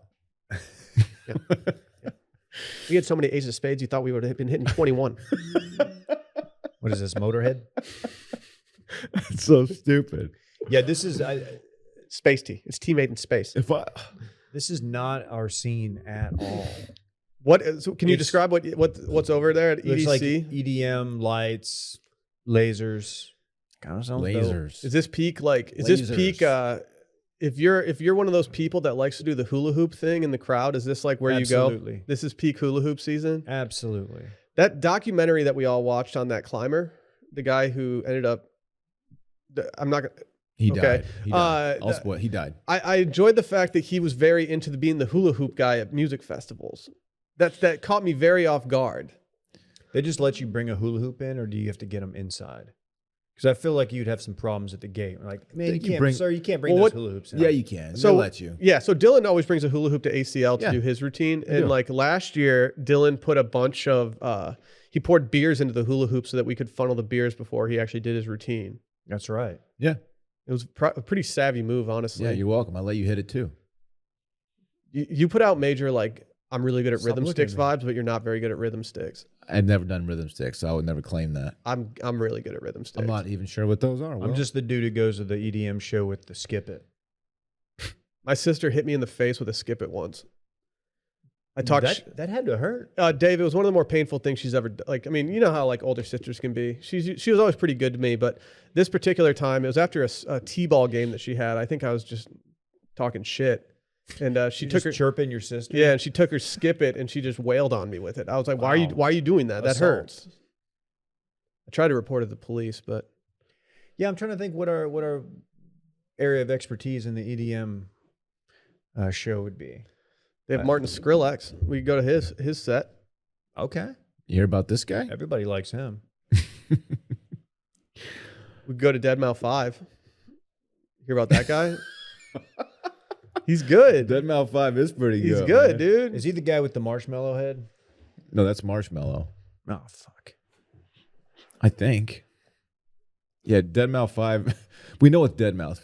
We had so many aces of spades, you thought we would have been hitting 21. What is this, Motorhead? It's so stupid. Yeah, this is Space tea. It's tea made in space. this is not our scene at all. So can you It's- describe what's over there at Looks EDC? like EDM, lights, lasers. Kind of sounds dope. Lasers. Is this peak this peak if you're one of those people that likes to do the hula hoop thing in the crowd, is this like where you go? Absolutely. This is peak hula hoop season? Absolutely. That documentary that we all watched on that climber, the guy who ended up I'm not gonna He Okay. died. He died. Uh, I'll spoil. He died. I enjoyed the fact that he was very into being the hula hoop guy at music festivals. That caught me very off guard. They just let you bring a hula hoop in, or do you have to get them inside? Because I feel like you'd have some problems at the gate. Like, man, Think you you can't, bring- sir, you can't bring Well, those what- hula hoops in. Yeah, you can. So- They'll let you. Yeah, so Dylan always brings a hula hoop to ACL to Yeah. do his routine. I And do. like last year, Dylan put a bunch of he poured beers into the hula hoop so that we could funnel the beers before he actually did his routine. That's right. Yeah. It was a pretty savvy move, honestly. Yeah, you're welcome. I'll let you hit it too. You put out major like I'm really good at Stop rhythm looking sticks at me. vibes, but you're not very good at rhythm sticks. I've never done rhythm sticks, so I would never claim that. I'm really good at rhythm sticks. I'm not even sure what those are. I'm Will. just the dude who goes to the EDM show with the skip it. My sister hit me in the face with a skip it once. I talked. That had to hurt. Dave, it was one of the more painful things she's ever like. I mean, you know how like older sisters can be. She was always pretty good to me, but this particular time, it was after a t-ball game that she had. I think I was just talking shit, and she took her chirping your sister. Yeah, and she took her skip it, and she just wailed on me with it. I was like, why are you doing that? That hurts. I tried to report it to the police, but yeah, I'm trying to think what our area of expertise in the EDM show would be. They have Martin Skrillex. We could go to his set. Okay. You hear about this guy? Everybody likes him. We could go to Deadmau 5. Hear about that guy? He's good. Deadmau 5 is pretty good. He's good, man. dude. Is he the guy with the marshmallow head? No, that's Marshmallow. Oh, fuck. I think. Yeah, Deadmau 5. We know it's Deadmau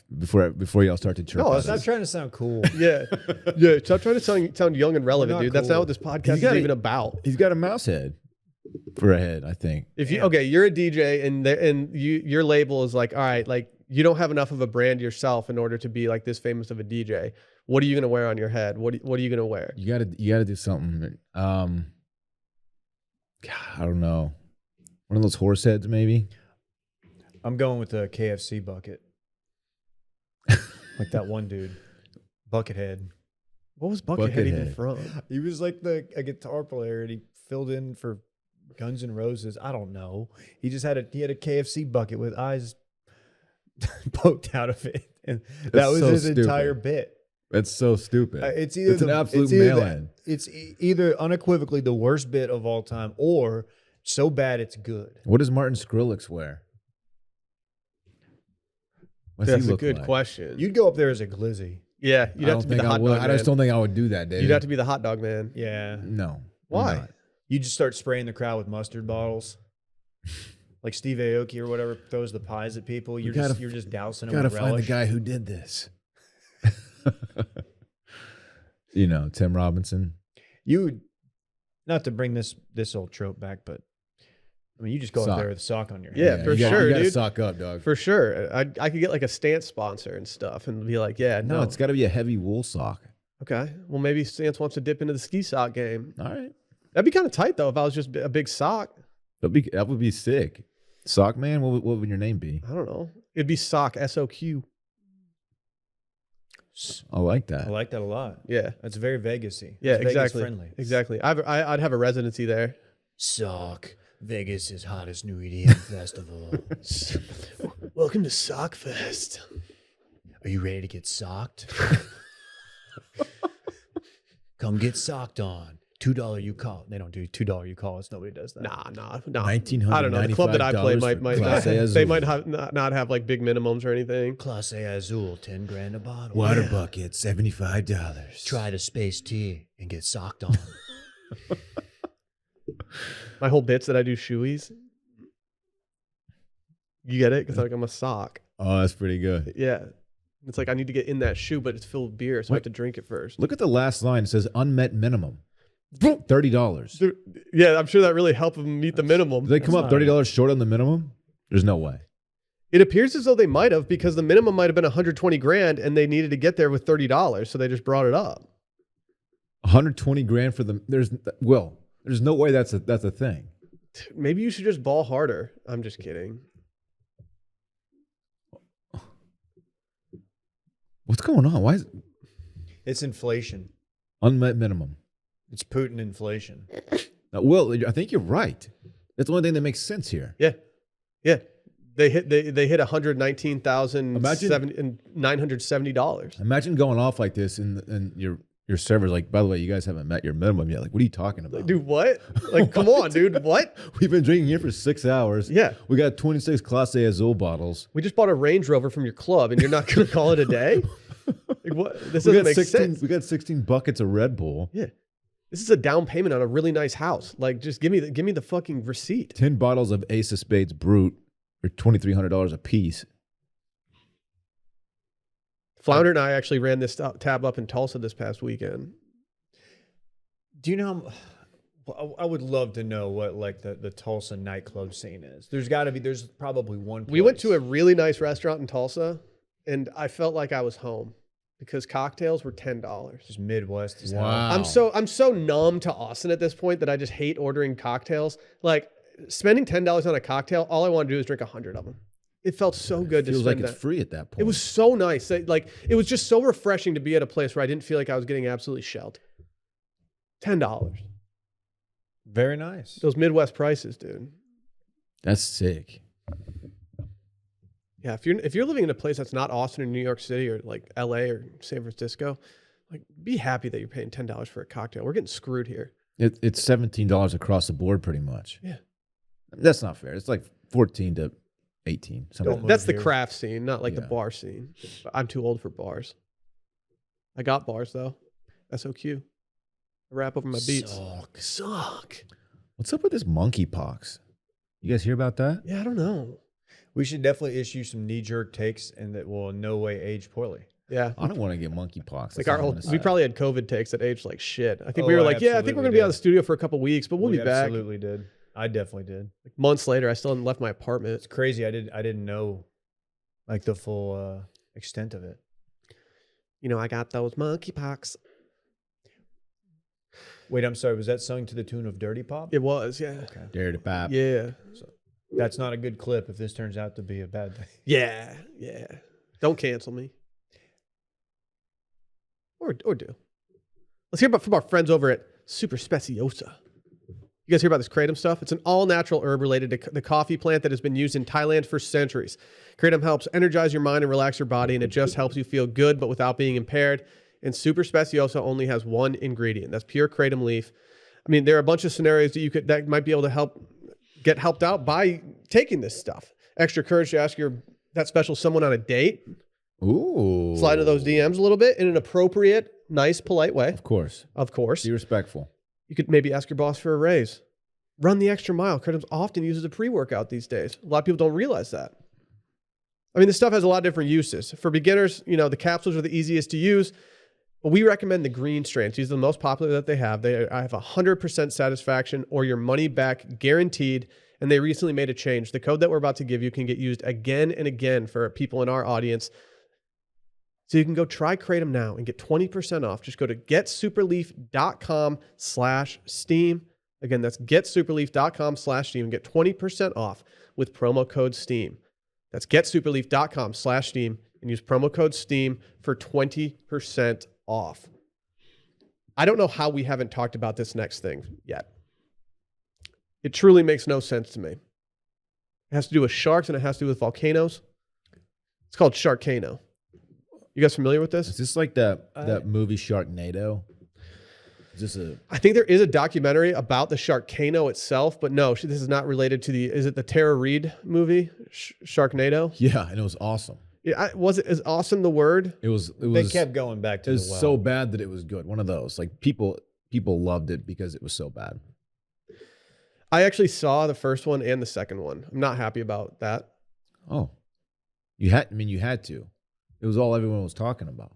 before y'all start to chirp. No, at Stop us. trying to sound cool. Yeah. Stop trying to sound young and relevant, not dude. That's cool. not what this podcast is even about. He's got a mouse head for a head, I think. If you you're a DJ and your label is like, all right, like you don't have enough of a brand yourself in order to be like this famous of a DJ. What are you gonna wear on your head? What are you gonna wear? You gotta do something. God, I don't know. One of those horse heads, maybe. I'm going with the KFC bucket. Like that one dude. Buckethead. What was Buckethead even Buckethead. from? He was like a guitar player and he filled in for Guns N' Roses. I don't know. He just had a KFC bucket with eyes poked out of it. And that That's was so his stupid. entire bit. That's so stupid. It's either It's an absolute it's either mail-in. It's either unequivocally the worst bit of all time or so bad it's good. What does Martin Skrillex wear? What's That's he a look good like? question. You'd go up there as a glizzy. Yeah, you'd have to be the hot dog I man. just don't think I would do that, Dave. You'd have to be the hot dog man. Yeah. No. Why? I'm not. You just start spraying the crowd with mustard bottles. Like Steve Aoki or whatever throws the pies at people. You're just dousing them Gotta with find the relish. guy who did this. You know, Tim Robinson. You, not to bring this old trope back, but I mean, you just go Sock. up there with a sock on your Yeah, head. for you gotta, sure, you gotta dude. sock up, dog. For sure. I could get like a Stance sponsor and stuff and be like, yeah, No, it's got to be a heavy wool sock. okay. Well, maybe Stance wants to dip into the ski sock game. All right. That'd be kind of tight though if I was just a big sock. That would be sick. Sock man, what would your name be? I don't know. It'd be sock, SOQ. I like I that. like that a lot. Yeah. That's very Vegas-y. Yeah, It's Vegas exactly. friendly. Exactly. I'd have a residency there. Sock. Vegas' hottest new EDM festival. Welcome to Sockfest. Are you ready to get socked? Come get socked on. $2 you call. They don't do $2 you call us. Nobody does that. Nah. $1,995 I don't know. The club that I play for might Class A not, Azul. they might have not have like big minimums or anything. Class A Azul, 10 grand a bottle. Water Yeah. bucket, $75. Try the space tea and get socked on. My whole bit's that I do shoeies. You get it? Because like I'm a sock. Oh, that's pretty good. Yeah. It's like I need to get in that shoe, but it's filled with beer, so I have Wait. to drink it first. Look at the last line. It says unmet minimum. $30. Dude, yeah, I'm sure that really helped them meet the minimum. Did they come That's up not $30 short on the minimum? There's no way. It appears as though they might have because the minimum might have been 120 grand and they needed to get there with $30, so they just brought it up. 120 grand for the there's no way that's a thing. Maybe you should just ball harder. I'm just kidding. What's going on? Why is It's inflation. unmet minimum? It's Putin inflation. Well, I think you're right. That's the only thing that makes sense here. Yeah. They hit $119,970. Imagine going off like this and your server's like, by the way, you guys haven't met your minimum yet. Like, what are you talking about? Dude, what? Like, come on, dude. What? We've been drinking here for 6 hours. Yeah. We got 26 Class A Azul bottles. We just bought a Range Rover from your club and you're not going to call it a day? Like, what? This doesn't make sense. We got 16 buckets of Red Bull. Yeah. This is a down payment on a really nice house. Like, just give me the fucking receipt. 10 bottles of Ace of Spades Brute for $2,300 a piece. Flounder and I actually ran this tab up in Tulsa this past weekend. Do you know I would love to know what like the Tulsa nightclub scene is. There's probably one place. We went to a really nice restaurant in Tulsa and I felt like I was home. because cocktails were $10. Just Midwest. Is Wow. I'm so numb to Austin at this point that I just hate ordering cocktails. Like spending $10 on a cocktail, all I want to do is drink 100 of them. It felt so good to Feels spend like it's that. free at that point. It was so nice. Like it was just so refreshing to be at a place where I didn't feel like I was getting absolutely shelled. $10. Very nice. Those Midwest prices, dude. That's sick. Yeah, if you're living in a place that's not Austin or New York City or like LA or San Francisco, like be happy that you're paying $10 for a cocktail. We're getting screwed here. It's $17 across the board, pretty much. Yeah. That's not fair. It's like 14 to 18. Something Don't like That's the here. craft scene, not like the Yeah. bar scene. I'm too old for bars. I got bars though. SOQ. I wrap over my beats. Suck. What's up with this monkeypox? You guys hear about that? Yeah, I don't know. We should definitely issue some knee-jerk takes and that will in no way age poorly. Yeah. I don't want to get monkeypox. Like That's our all I'm old, gonna we say. probably had COVID takes that aged like shit. I think Oh, we were I like, yeah, I think we're absolutely gonna be out of the did. studio for a couple weeks, but we'll we be back. absolutely did. I definitely did. Like months later, I still hadn't left my apartment. It's crazy. I didn't know like the full extent of it. You know, I got those monkeypox. Wait, I'm sorry. Was that sung to the tune of Dirty Pop? It was, yeah. Okay. Dare to pop. Yeah. That's not a good clip if this turns out to be a bad thing. Yeah. Yeah. Don't cancel me. Or do. Let's hear about from our friends over at Super Speciosa. You guys hear about this kratom stuff? It's an all-natural herb related to the coffee plant that has been used in Thailand for centuries. Kratom helps energize your mind and relax your body, and it just helps you feel good, but without being impaired. And Super Speciosa only has one ingredient. That's pure kratom leaf. I mean, there are a bunch of scenarios that might be able to get helped out by taking this stuff. Extra courage to ask that special someone on a date. Ooh. Slide into those DMs a little bit in an appropriate, nice, polite way. Of course. Of course. Be respectful. You could maybe ask your boss for a raise. Run the extra mile. Kratom's often used as a pre-workout these days. A lot of people don't realize that. I mean, this stuff has a lot of different uses. For beginners, the capsules are the easiest to use. But we recommend the green strains. These are the most popular that they have. I have 100% satisfaction or your money back guaranteed. And they recently made a change. The code that we're about to give you can get used again and again for people in our audience. So you can go try Kratom now and get 20% off. Just go to getsuperleaf.com/steam. Again, that's getsuperleaf.com/steam and get 20% off with promo code STEAM. That's getsuperleaf.com/steam and use promo code STEAM for 20% off. I don't know how we haven't talked about this next thing yet. It truly makes no sense to me. It has to do with sharks and it has to do with volcanoes. It's called Sharkcano. You guys familiar with Is this? this like that movie Sharknado? Is this I think there is a documentary about the Sharkcano itself, but no, this is not related to is it the Tara Reid movie, Sharknado? Yeah, and it was awesome. Yeah, is awesome the word? It was They kept going back to it the was well. so bad that it was good. One of those. Like people loved it because it was so bad. I actually saw the first one and the second one. I'm not happy about that. Oh. You had to. It was all everyone was talking about.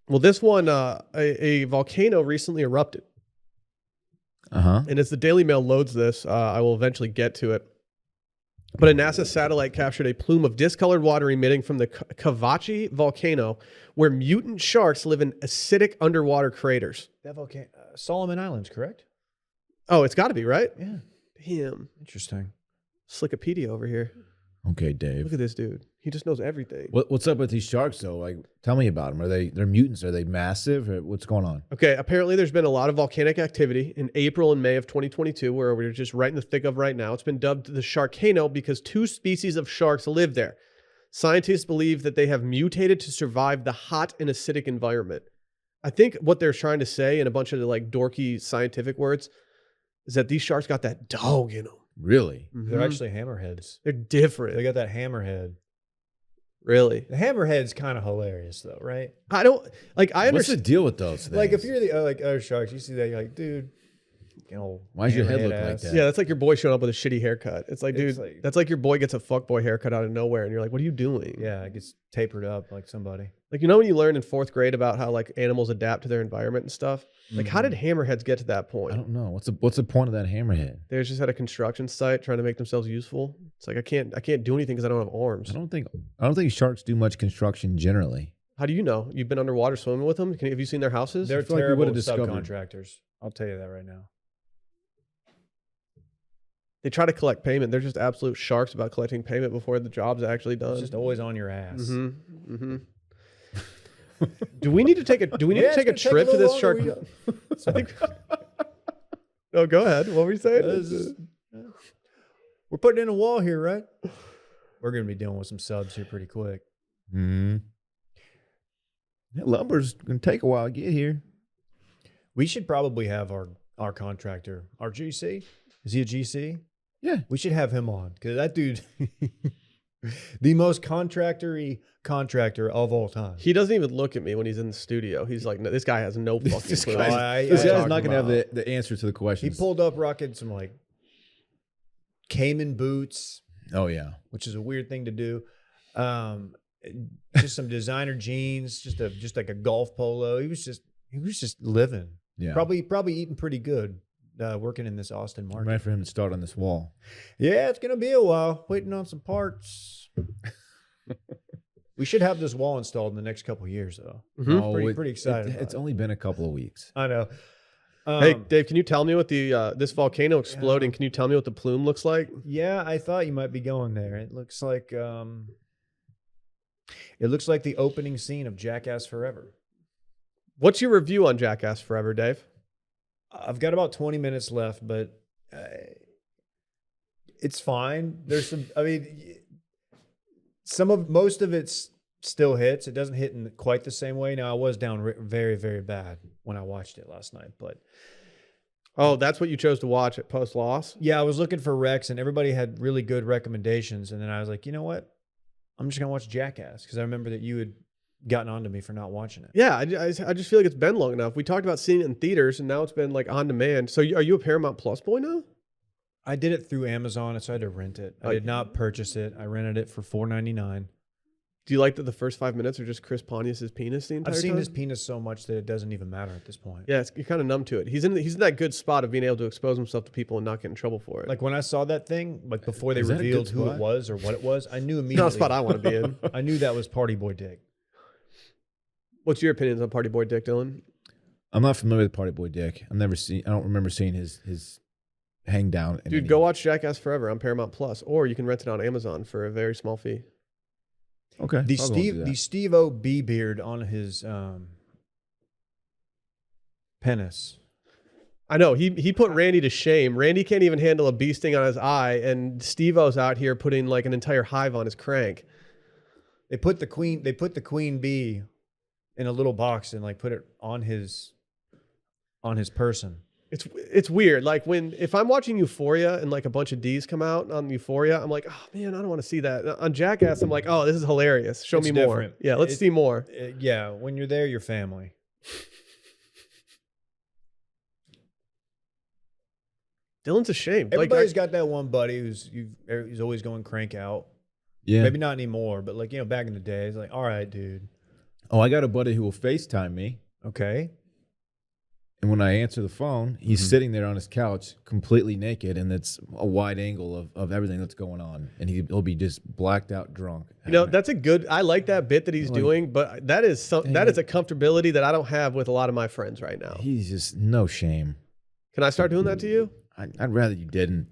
Well, this one, a volcano recently erupted. Uh-huh. And as the Daily Mail loads this, I will eventually get to it. But a NASA satellite captured a plume of discolored water emitting from the Kavachi volcano, where mutant sharks live in acidic underwater craters. That volcano, Solomon Islands, correct? Oh, it's got to be, right? Yeah. Damn. Interesting. Slickopedia over here. Okay, Look Dave. at this dude. He just knows everything. What's up with these sharks though? Like, tell me about them. They're mutants? Are they massive? Or what's going on? Okay, apparently there's been a lot of volcanic activity in April and May of 2022, where we're just right in the thick of right now. It's been dubbed the Sharkcano because 2 species of sharks live there. Scientists believe that they have mutated to survive the hot and acidic environment. I think what they're trying to say in a bunch of the like dorky scientific words is that these sharks got that dog in them. Really? They're actually hammerheads. They're different. They got that hammerhead. Really. The hammerhead's kind of hilarious, though, right? I don't like. I What's the understand. deal with those things? Like if you're the other sharks, you see that, you're like, dude, Why's your head hammerhead look like ass. that? Yeah, that's like your boy showing up with a shitty haircut. It's like, dude, It's like- that's like your boy gets a fuckboy haircut out of nowhere, and you're like, what are you doing? Yeah, it gets tapered up like somebody. Like, when you learn in 4th grade about how like animals adapt to their environment and stuff. Like, how did hammerheads get to that point? I don't know. What's the point of that hammerhead? They're just at a construction site trying to make themselves useful. It's like I can't do anything because I don't have arms. I don't think sharks do much construction generally. How do you know? You've been underwater swimming with them? Have you seen their houses? They're feel like we terrible would've discovered. subcontractors. I'll tell you that right now. They try to collect payment. They're just absolute sharks about collecting payment before the job's actually done. It's just always on your ass. Mm-hmm. Mm-hmm. Do we need to take a trip to this shark? I think. No, go ahead. What were you saying? We're putting in a wall here, right? We're going to be dealing with some subs here pretty quick. Mm-hmm. That lumber's going to take a while to get here. We should probably have our contractor, our GC. Is he a GC? Yeah. We should have him on because that dude, the most contractor of all time. He doesn't even look at me when he's in the studio. He's like, no, this guy has no fucking This clue. guy's not going to have the answer to the He questions. pulled up rocking some like Cayman boots. Oh, yeah. Which is a weird thing to do. Just some designer jeans, just like a golf polo. He was just living. Yeah. Probably eating pretty good. Working in this Austin market. Right for him to start on this wall. Yeah, it's gonna be a while. Waiting on some parts. We should have this wall installed in the next couple of years, though. Mhm. Pretty excited. It's only been a couple of weeks. I know. Hey, Dave, can you tell me what the this volcano exploding? Can you tell me what the plume looks like? Yeah, I thought you might be going there. It looks like the opening scene of Jackass Forever. What's your review on Jackass Forever, Dave? I've got about 20 minutes left, but it's fine. There's most of it still hits. It doesn't hit in quite the same way. Now, I was down very, very bad when I watched it last night, but Oh, that's what you chose to watch at post loss? yeah, I was looking for Rex and everybody had really good recommendations. And then I was like, you know what? I'm just going to watch Jackass because I remember that you had gotten onto me for not watching it. Yeah, I just feel like it's been long enough. We talked about seeing it in theaters, and now it's been like on demand. So are you a Paramount Plus boy now? I did it through Amazon, so I had to rent it. I did not purchase it. I rented it for $4.99. Do you like that the first 5 minutes are just Chris Pontius's penis the entire I've seen time? his penis so much that it doesn't even matter at this point. Yeah, you're kind of numb to it. He's in that good spot of being able to expose himself to people and not get in trouble for it. Like when I saw that thing, like before they Is that a good revealed who it spot? was or what it was, I knew not immediately. a spot I want to be in. I knew that was Party Boy Dick. What's your opinions on Party Boy Dick, Dylan? I'm not familiar with Party Boy Dick. I don't remember seeing his hang down. Dude, go watch Jackass Forever on Paramount Plus, or you can rent it on Amazon for a very small fee. Okay. The Steve O B beard on his penis. I know he put Randy to shame. Randy can't even handle a bee sting on his eye, and Steve-O's out here putting like an entire hive on his crank. They put the queen bee in a little box and like put it on his person. It's weird. Like if I'm watching Euphoria and like a bunch of D's come out on Euphoria, I'm like, oh man, I don't want to see that. On Jackass, I'm like, oh, this is hilarious. Show me more. Different. Yeah, let's see more. Yeah, when you're there, you're family. Dylan's a shame. Everybody's got that one buddy who's always going crank out. Yeah. Maybe not anymore, but like, back in the day, it's like, all right, dude. Oh, I got a buddy who will FaceTime me. Okay. And when I answer the phone, he's sitting there on his couch completely naked, and it's a wide angle of everything that's going on. And he'll be just blacked out drunk. That's a good. I like that bit that he's doing, but that is a comfortability that I don't have with a lot of my friends right now. He's just no shame. Can I start doing that to you? I'd rather you didn't.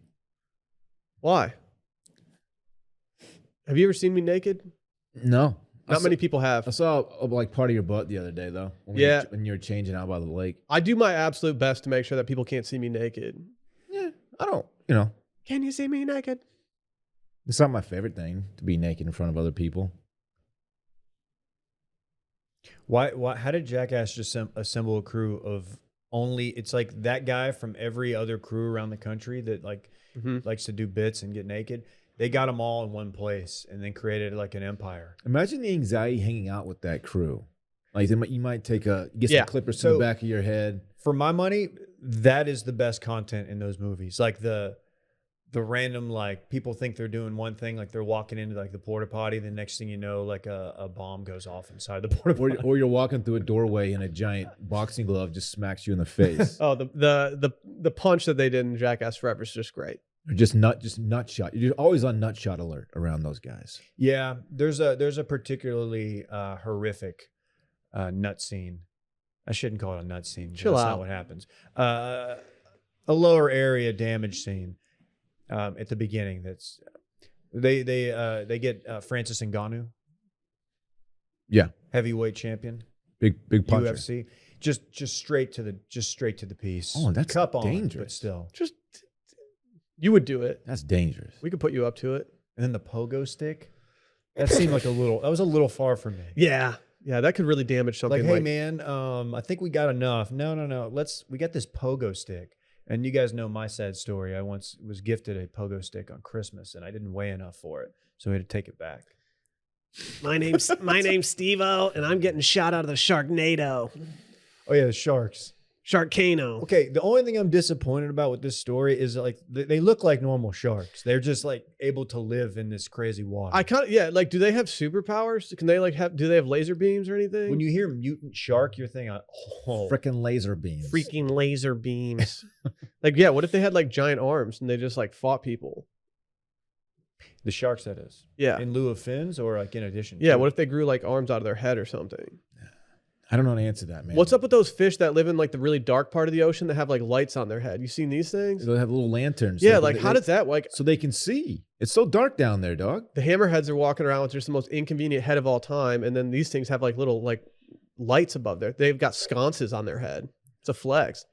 Why? Have you ever seen me naked? No. Not many people have. I saw like part of your butt the other day though. When you were changing out by the lake. I do my absolute best to make sure that people can't see me naked. Yeah, I don't. Can you see me naked? It's not my favorite thing to be naked in front of other people. Why? How did Jackass just assemble a crew of only? It's like that guy from every other crew around the country that likes to do bits and get naked. They got them all in one place and then created like an empire. Imagine the anxiety hanging out with that crew. Like you might get some clippers to the back of your head. For my money, that is the best content in those movies. Like the random, like people think they're doing one thing, like they're walking into like the porta potty. The next thing you know, like a bomb goes off inside the porta potty. Or you're walking through a doorway and a giant boxing glove just smacks you in the face. Oh, the punch that they did in Jackass Forever is just great. Or just nut shot. You're always on nut shot alert around those guys. Yeah, there's a particularly horrific nut scene. I shouldn't call it a nut scene. Chill That's out. not what happens. A lower area damage scene at the beginning. That's they get Francis Ngannou, Yeah. heavyweight champion, Big puncher. UFC. Just straight to the piece. Oh, that's cup on, but dangerous. still. Just you would do it. That's dangerous. We could put you up to it. And then the pogo stick. That seemed like that was a little far for me. Yeah. Yeah, that could really damage something. Like, hey man, I think we got enough. No. We got this pogo stick. And you guys know my sad story. I once was gifted a pogo stick on Christmas and I didn't weigh enough for it. So we had to take it back. My name's Steve-O, and I'm getting shot out of the Sharknado. Oh yeah, the sharks. Sharkcano. Okay, the only thing I'm disappointed about with this story is like they look like normal sharks. They're just like able to live in this crazy water. I kind of like. Do they have superpowers? Can they like have? Do they have laser beams or anything? When you hear mutant shark, you're thinking, oh, Frickin' laser beams. freaking laser beams. Like, yeah. What if they had like giant arms and they just like fought people? the sharks, that is. Yeah. In lieu of fins or like in addition? Yeah. to? What if they grew like arms out of their head or something? I don't know how to answer that, man. What's up with those fish that live in like the really dark part of the ocean that have like lights on their head? You seen these things? They have little lanterns. Yeah. So Like, how does that like? so they can see? It's so dark down there, dog. The hammerheads are walking around with just the most inconvenient head of all time, and then these things have like little like lights above there. They've got sconces on their head. It's a flex.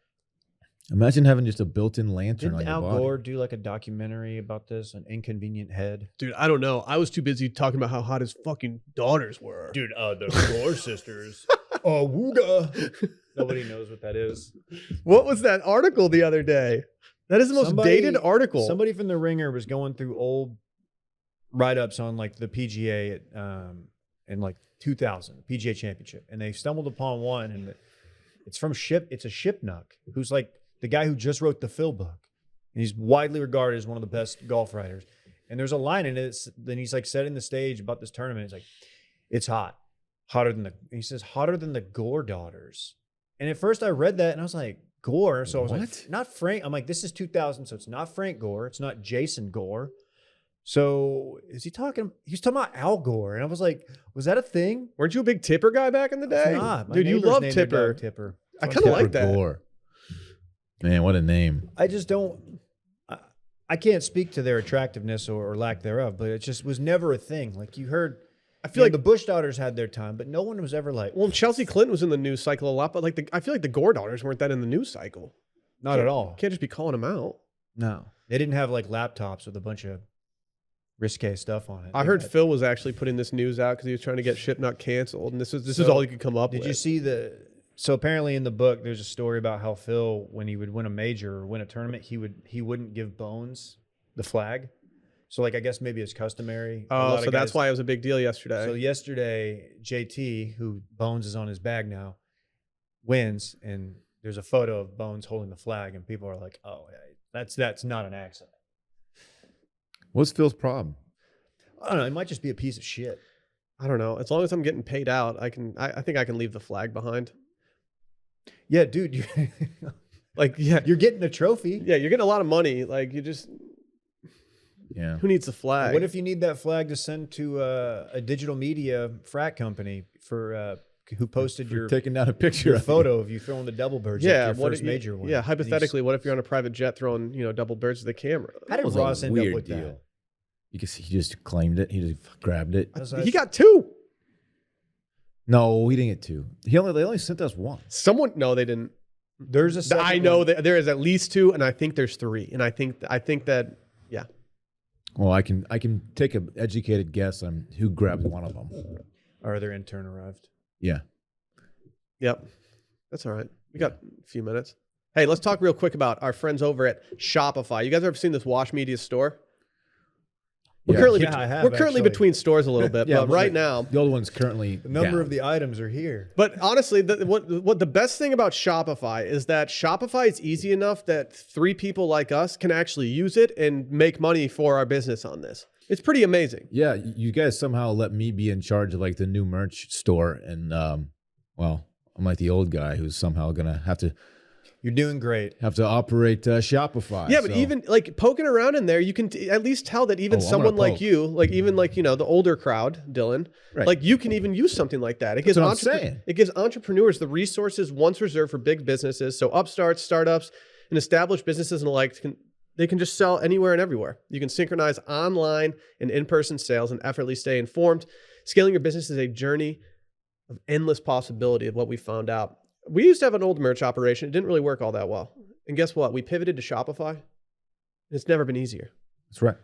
Imagine having just a built-in lantern Didn't on your Al body. Gore do like a documentary about this, an inconvenient head? Dude, I don't know. I was too busy talking about how hot his fucking daughters were. Dude, the Gore sisters. Oh, wooga. Nobody knows what that is. What was that article the other day? That is the most dated article. Somebody from The Ringer was going through old write-ups on like the PGA in like 2000, PGA Championship, and they stumbled upon one, and it's from It's a Shipnuck, who's like the guy who just wrote the Phil book. And he's widely regarded as one of the best golf writers. And there's a line in it. Then he's like setting the stage about this tournament. He's like, it's hot, he says hotter than the Gore daughters. And at first I read that and I was like, Gore. So I was like, not Frank. I'm like, this is 2000. So it's not Frank Gore. It's not Jason Gore. So is he talking? He's talking about Al Gore. And I was like, was that a thing? Weren't you a big Tipper guy back in the day? Not. My Dude, you neighbors love named their Tipper. dog Tipper. I kind of like Tipper that. Gore. Man, what a name. I just don't. I can't speak to their attractiveness or lack thereof, but it just was never a thing. Like you heard, I feel like the Bush daughters had their time, but no one was ever like, well, Chelsea Clinton was in the news cycle a lot, but like I feel like the Gore daughters weren't that in the news cycle. not at all. Can't just be calling them out. No, they didn't have like laptops with a bunch of risque stuff on it. I heard Phil was actually putting this news out because he was trying to get Shipnuck canceled, and this is all he could come up with. Did you see So apparently in the book, there's a story about how Phil, when he would win a major or win a tournament, he wouldn't give Bones the flag. So like I guess maybe it's customary. Oh, so that's why it was a big deal yesterday. So yesterday, JT, who Bones is on his bag now, wins, and there's a photo of Bones holding the flag, and people are like, "Oh, yeah, that's not an accident." What's Phil's problem? I don't know. It might just be a piece of shit. I don't know. As long as I'm getting paid out, I think I can leave the flag behind. Yeah, dude. You're getting a trophy. Yeah, you're getting a lot of money. Like you just, Yeah. who needs a flag? What if you need that flag to send to a digital media frat company for who posted your taking down a picture your of photo of you throwing the double birds? Yeah, your first major one. Yeah, hypothetically, what if you're on a private jet throwing double birds to the camera? How did was a Ross end up weird with deal. that? You can see he just claimed it. He just grabbed it. He got two. No, he didn't get two. They only sent us one. No, they didn't. There's a second I know one. that there is at least two, and I think there's three, and I think that yeah. Well, I can take an educated guess on who grabbed one of them. Or their intern arrived. Yeah. Yep. That's all right. We got a few minutes. Hey, let's talk real quick about our friends over at Shopify. You guys ever seen this Wash Media store? We're I have, currently actually. between stores a little bit, Yeah, but right now. The old one's currently The number down. of the items are here. But honestly, what the best thing about Shopify is that Shopify is easy enough that three people like us can actually use it and make money for our business on this. It's pretty amazing. Yeah, you guys somehow let me be in charge of like the new merch store, and well, I'm like the old guy who's somehow gonna have to You're doing great. Have to operate Shopify. Yeah, but so- even like poking around in there, you can at least tell that even Oh, I'm someone gonna like poke. you, like even like the older crowd, Dylan, Right. like you can even use something like that. It That's gives what I'm saying. it gives entrepreneurs the resources once reserved for big businesses. So upstarts, startups, and established businesses and the like they can just sell anywhere and everywhere. You can synchronize online and in-person sales and effortlessly stay informed. Scaling your business is a journey of endless possibility of what we found out. We used to have an old merch operation. It didn't really work all that well. And guess what? We pivoted to Shopify. It's never been easier. That's right.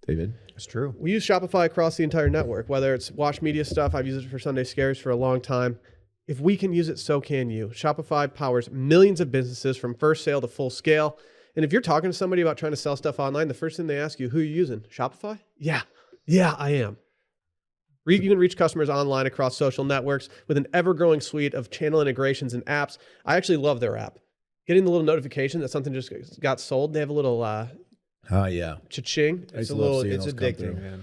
David? It's true. We use Shopify across the entire network, whether it's Watch Media stuff. I've used it for Sunday Scares for a long time. If we can use it, so can you. Shopify powers millions of businesses from first sale to full scale. And if you're talking to somebody about trying to sell stuff online, the first thing they ask you, who are you using? Shopify? Yeah, I am. You can reach customers online across social networks with an ever-growing suite of channel integrations and apps. I actually love their app. Getting the little notification that something just got sold. They have a little Oh, yeah. cha-ching. I It's used a to love little. seeing It's those come addicting, through. man.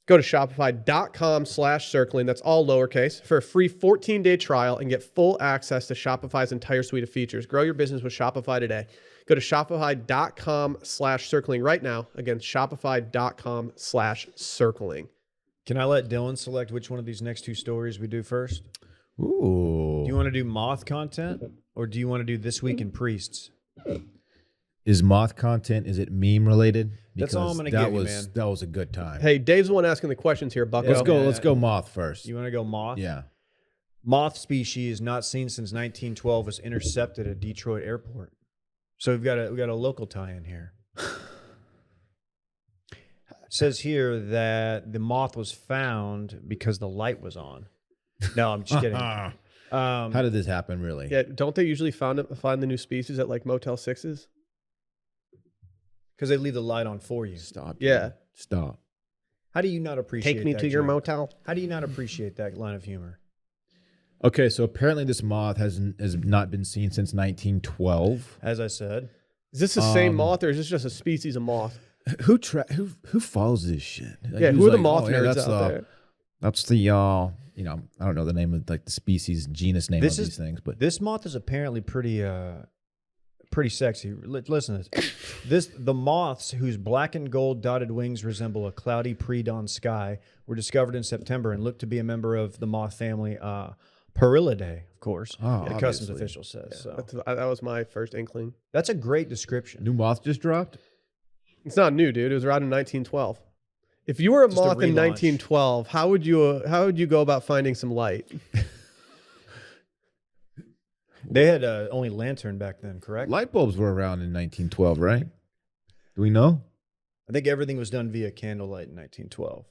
Go to shopify.com/circling. That's all lowercase for a free 14-day trial and get full access to Shopify's entire suite of features. Grow your business with Shopify today. Go to shopify.com/circling right now. Again, shopify.com/circling. Can I let Dylan select which one of these next two stories we do first? Ooh. Do you want to do Moth content or do you want to do This Week in Priests? Is Moth content, is it meme related? That's all I'm Because gonna give you, was, man. That was a good time. Hey, Dave's the one asking the questions here, Bucko. let's go. yeah. Let's go Moth first. You want to go Moth? Yeah. Moth species not seen since 1912 was intercepted at Detroit Airport. So we've got a local tie-in here. It says here that the moth was found because the light was on. No, I'm just kidding. How did this happen, really? Yeah, don't they usually find the new species at like Motel 6s? Because they leave the light on for you. Stop. Yeah. dude. Stop. How do you not appreciate Take me that to your joke? motel. How do you not appreciate that line of humor? Okay, so apparently this moth has not been seen since 1912. As I said, Is this the same moth or is this just a species of moth? Who follows this shit? Like, Yeah, who's who are the like, moth oh, yeah, nerds that's out the, there? That's the I don't know the name of like the species genus name This of is- these things, but this moth is apparently pretty sexy. Listen to this. The moths, whose black and gold dotted wings resemble a cloudy pre-dawn sky, were discovered in September and look to be a member of the moth family Perilidae, of course. Oh, the customs obviously. official says. So That was my first inkling. that's a great description. new moth just dropped. It's not new, dude. It was around in 1912. If you were a Just a moth in relaunch. 1912, how would you go about finding some light? They had only lantern back then, correct? Light bulbs were around in 1912, right? Do we know? I think everything was done via candlelight in 1912.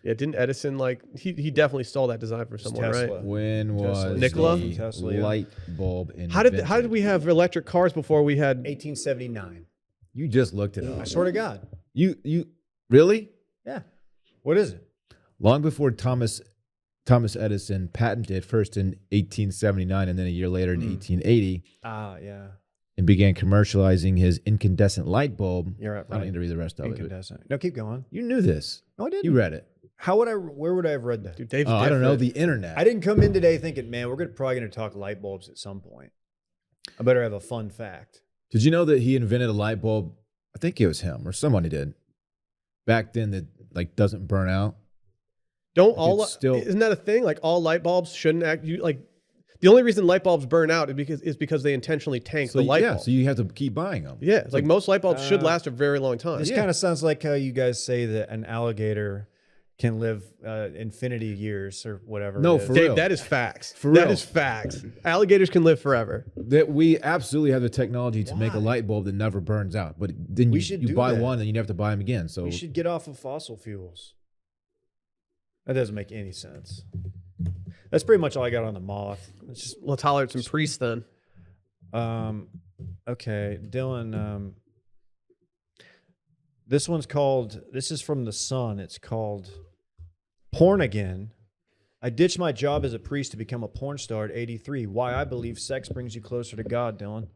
Yeah, didn't Edison he definitely stole that design from someone, Tesla. right? When Tesla. was Nikola? the Tesla, yeah. light bulb invented? How did we have electric cars before we had 1879. You just looked it I up. swear to God. You really? Yeah. What is it? Long before Thomas Edison patented first in 1879 and then a year later in 1880 Yeah. and began commercializing his incandescent light bulb. You're right. I don't need to read the rest of it. but Incandescent. No, keep going. You knew this. No, I didn't. You read it. Where would I have read that? dude, Dave's Oh, I don't know. different. The internet. I didn't come in today thinking, man, probably going to talk light bulbs at some point. I better have a fun fact. Did you know that he invented a light bulb? I think it was him or somebody did. Back then that like doesn't burn out. Don't all it's still- isn't that a thing? Like all light bulbs shouldn't act like the only reason light bulbs burn out is because they intentionally tank the light bulb. So you have to keep buying them. Yeah, it's like most light bulbs should last a very long time. This kind of sounds like how you guys say that an alligator can live infinity years or whatever. No, it is. for Dave, real. that is facts. For That real. is facts. Alligators can live forever. That we absolutely have the technology to make a light bulb that never burns out. But then We you should do buy that. one and you have to buy them again. So We should get off of fossil fuels. That doesn't make any sense. That's pretty much all I got on the moth. It's just Let's holler at some priests then. okay, Dylan. This is from The Sun. It's called Porn Again. I ditched my job as a priest to become a porn star at 83. Why I believe sex brings you closer to God, Dylan.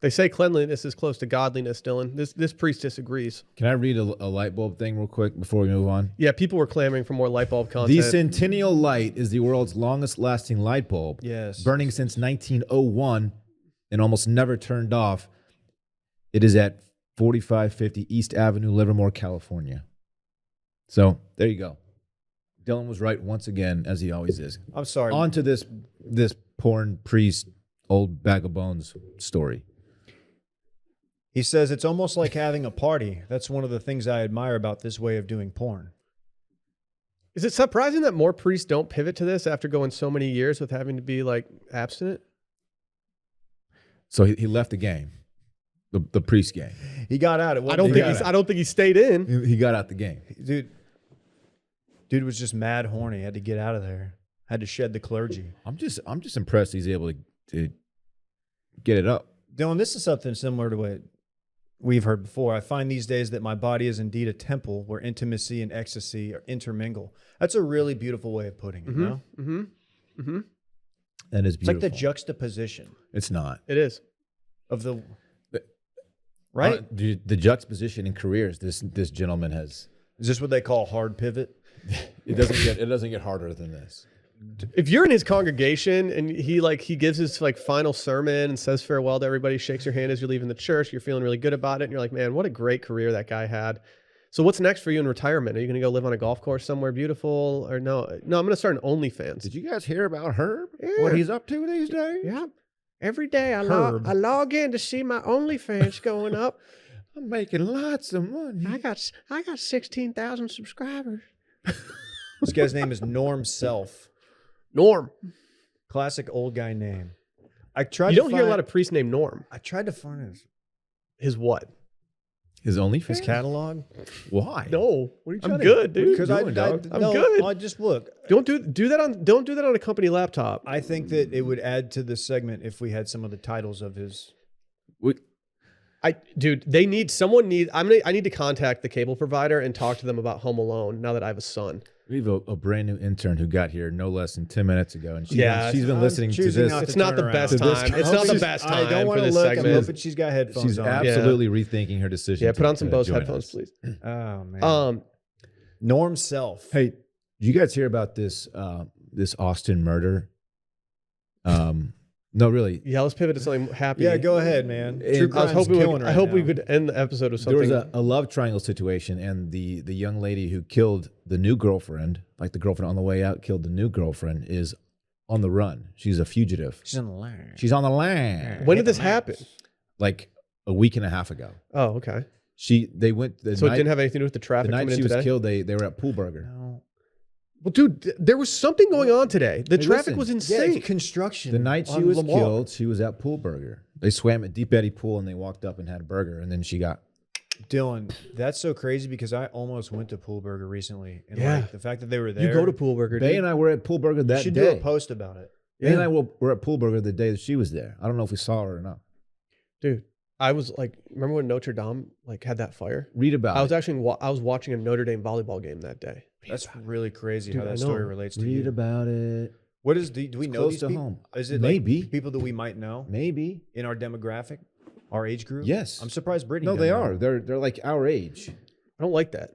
They say cleanliness is close to godliness, Dylan. This priest disagrees. Can I read a light bulb thing real quick before we move on? Yeah, people were clamoring for more light bulb content. The Centennial Light is the world's longest lasting light bulb. Yes. Burning since 1901 and almost never turned off. It is at 4550 East Avenue, Livermore, California. So there you go. Dylan was right once again, as he always is. I'm sorry. On to this porn priest, old bag of bones story. He says it's almost like having a party. That's one of the things I admire about this way of doing porn. Is it surprising that more priests don't pivot to this after going so many years with having to be like abstinent? So he left the game, the priest game. He got out. I don't think he stayed in. He got out the game. Dude was just mad horny. Had to get out of there. Had to shed the clergy. I'm just impressed he's able to get it up. Dylan, this is something similar to what we've heard before. I find these days that my body is indeed a temple where intimacy and ecstasy are intermingle. That's a really beautiful way of putting it, no? Mm-hmm. Mm-hmm. That is beautiful. It's like the juxtaposition It's not. It is. of the right? The juxtaposition in careers this gentleman has. Is this what they call hard pivot? It doesn't get harder than this. If you're in his congregation and he gives his like final sermon and says farewell to everybody, shakes your hand as you're leaving the church, you're feeling really good about it, and you're like, man, what a great career that guy had. So what's next for you in retirement? Are you going to go live on a golf course somewhere beautiful, or no? No, I'm going to start an OnlyFans. Did you guys hear about Herb? Yeah. What he's up to these days? Yeah. Every day I Herb. log in to see my OnlyFans going up. I'm making lots of money. I got 16,000 subscribers. This guy's name is Norm Self. Norm. Classic old guy name. I tried. You to don't hear a find- lot of priests named Norm. I tried to find His what? His OnlyFans? his catalog. Why? No. What are you I'm trying to good, dude. Because What are you doing, dog? I'm good. I just look. Don't do that on a company laptop. I think that it would add to this segment if we had some of the titles of his. I need to contact the cable provider and talk to them about Home Alone now that I have a son. We have a brand new intern who got here no less than 10 minutes ago, and she's been I'm listening to choosing this. not to It's not turn the around. best To this time. It's not the best time I don't for want to this look. I'm segment. hoping she's got headphones She's on. absolutely rethinking her decision. Yeah, put on some to Bose join headphones, us. please. Oh man. Norm Self. Hey, did you guys hear about this this Austin murder? No, really. Yeah, let's pivot to something happy. Yeah, go ahead, man. And True I was crime's hoping killing right I hope we now. could end the episode with There something. was a love triangle situation, and the young lady who killed the new girlfriend, like the girlfriend on the way out killed the new girlfriend, is on the run. She's a fugitive. She's on the line. She's on the line. When did this happen? Like a week and a half ago. Oh, okay. They went the So it night, didn't have anything to do with the the traffic night coming she in was today? killed. They were at Pool Burger. No. Well, dude, there was something going on today. The Hey, traffic listen. was Yeah, insane. it's construction. The night she on was Lamar. killed, she was at Pool Burger. They swam at Deep Eddy Pool and they walked up and had a burger, and then she got. Dylan, that's so crazy because I almost went to Pool Burger recently. And Yeah. like the fact that they were there. You go to Pool Burger, Bay dude. and I were at Pool Burger You that should day. do a post about it. Bay and I were at Pool Burger the day that she was there. I don't know if we saw her or not. Dude, I was like, remember when Notre Dame had that fire? Read about I was it. actually I was watching a Notre Dame volleyball game that day. That's really crazy Dude, how I that know. story relates to Read you. about it. What is do we It's know close these to people? home. Is it Maybe. like people that we might know Maybe. in our demographic, our age group? Yes. I'm surprised Brittany. No, they doesn't are. know. They're like our age. I don't like that.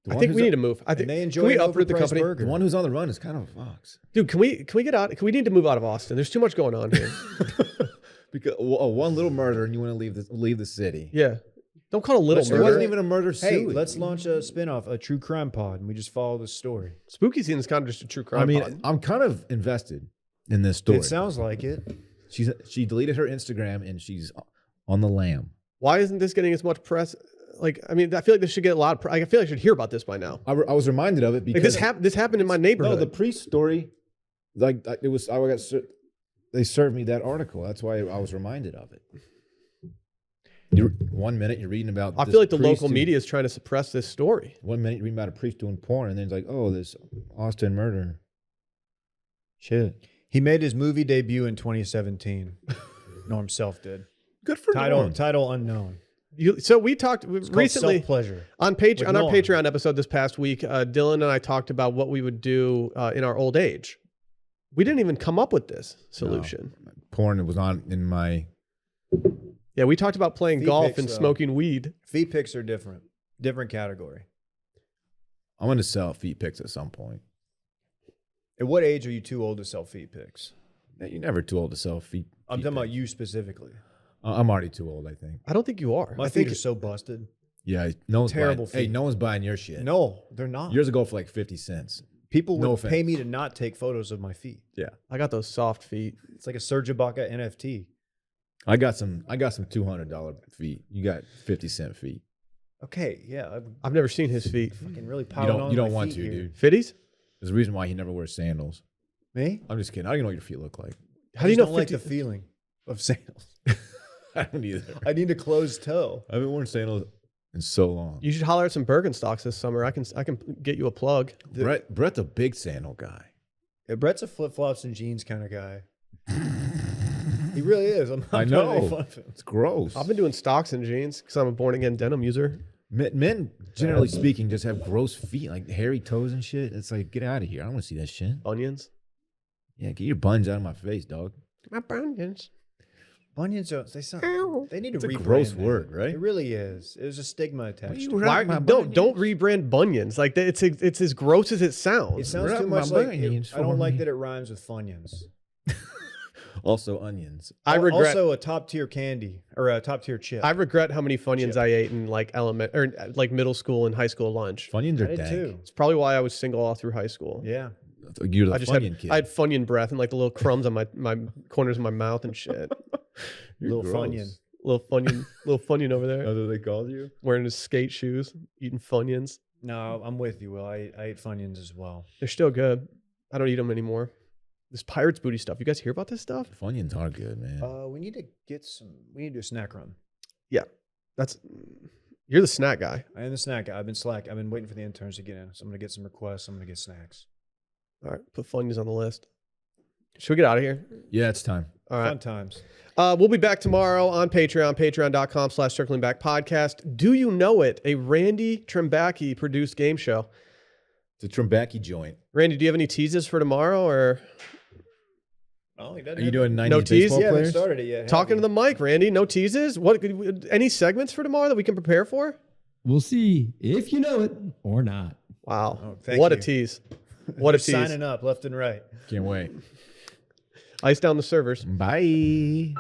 The I one think who's we on- need to move. I think And they enjoy can we an uproot the overpriced company? burger. The one who's on the run is kind of a fox. Dude, can we get out? We need to move out of Austin. There's too much going on here. Because one little murder and you want to leave the city. Yeah. Don't call it a little Let's do It murder. wasn't even a murder Hey, suit. let's launch a spinoff, a true crime pod, and we just follow the story. Spooky scene is kind of just a true crime. I mean, pod. I'm kind of invested in this story. It sounds like it. She deleted her Instagram and she's on the lam. Why isn't this getting as much press? Like, I mean, I feel like this should get a lot of. I feel like I should hear about this by now. I was reminded of it because This happened in my neighborhood. No, the priest story, it was. They served me that article. That's why I was reminded of it. 1 minute you're reading about. I this feel like the priest local media is trying to suppress this story. 1 minute you're reading about a priest doing porn, and then it's like, oh, this Austin murder. Shit. He made his movie debut in 2017. Norm Self did. Good for Norm. Title unknown. So we talked It's called recently Self-Pleasure. on With our Norm. Patreon episode this past week. Dylan and I talked about what we would do in our old age. We didn't even come up with this solution. Porn was on in my Yeah, we talked about playing Feet golf pics, and though. smoking weed. Feet pics are different. Different category. I'm gonna sell feet pics at some point. At what age are you too old to sell feet pics? Man, you're never too old to sell feet. I'm feet talking about pics. you specifically. I'm already too old, I think. I don't think you are. My I feet think are so busted. Yeah, no one's Terrible buying. Hey, feet. no one's buying your shit. No, they're not. Yours will go for like 50 cents. People no would pay offense. me to not take photos of my feet. Yeah, I got those soft feet. It's like a Serge Ibaka NFT. I got some $200 feet. You got 50-cent feet. Okay, yeah, I'm I've never seen his feet. fucking really You piling on don't my want feet to, here. dude. Fitties? There's a reason why he never wears sandals. Me? I'm just kidding. I don't even know what your feet look like. How do you know don't like 50 the feeling of sandals? I don't either. I need a closed toe. I haven't worn sandals in so long. You should holler at some Birkenstocks this summer. I can get you a plug. Brett's a big sandal guy. Yeah, Brett's a flip flops and jeans kind of guy. He really is. I'm not I trying to make know. fun of him. It's gross. I've been doing stocks and jeans because I'm a born again denim user. Men, generally speaking, just have gross feet, like hairy toes and shit. It's like, get out of here. I don't want to see that shit. Bunions. Yeah, get your buns out of my face, dog. My bunions. Bunions are they need to It's a rebrand gross that. word, right? It really is. There's a stigma attached. you to it. Why, my don't bunions? rebrand bunions. Like it's as gross as it It sounds. sounds Wrap too my much like bunions I don't for like me. that it rhymes with Funyuns. Also, onions. I regret. Also a top tier candy or a top tier chip. I regret how many Funyuns Chip. I ate in like like middle school and high school lunch. Funyuns I are did dank. too. It's probably why I was single all through high school. Yeah. You're the I just Funyun had kid. I had Funyun breath and like the little crumbs on my corners of my mouth and shit. You're Little gross. Funyun. little Funyun over there That's what they called you? wearing his skate shoes, eating Funyuns. No, I'm with you, Will. I ate Funyuns as well. They're still good. I don't eat them anymore. This Pirates Booty stuff. You guys hear about this stuff? Funyuns are good, man. We need to we need to do a snack run. That's you're the snack guy. I am the snack guy. I've been waiting for the interns to get in. So I'm gonna get some requests. I'm gonna get snacks. All right, put Funyuns on the list. Should we get out of here? Yeah, it's time. All right. Fun times. We'll be back tomorrow on Patreon, patreon.com/circling back podcast. Do you know it? A Randy Trimbacki produced game show. It's a Trimbacki joint. Randy, do you have any teases for tomorrow or Oh, he Are you doing 90s tease? baseball Yeah, I haven't players? started it yet. talking to the mic, Randy? No teases? What? Any segments for tomorrow that we can prepare for? We'll see if you know it or not. Wow. Oh, thank What a you. tease. What a tease. Signing up left and right. Can't wait. Ice down the servers. Bye.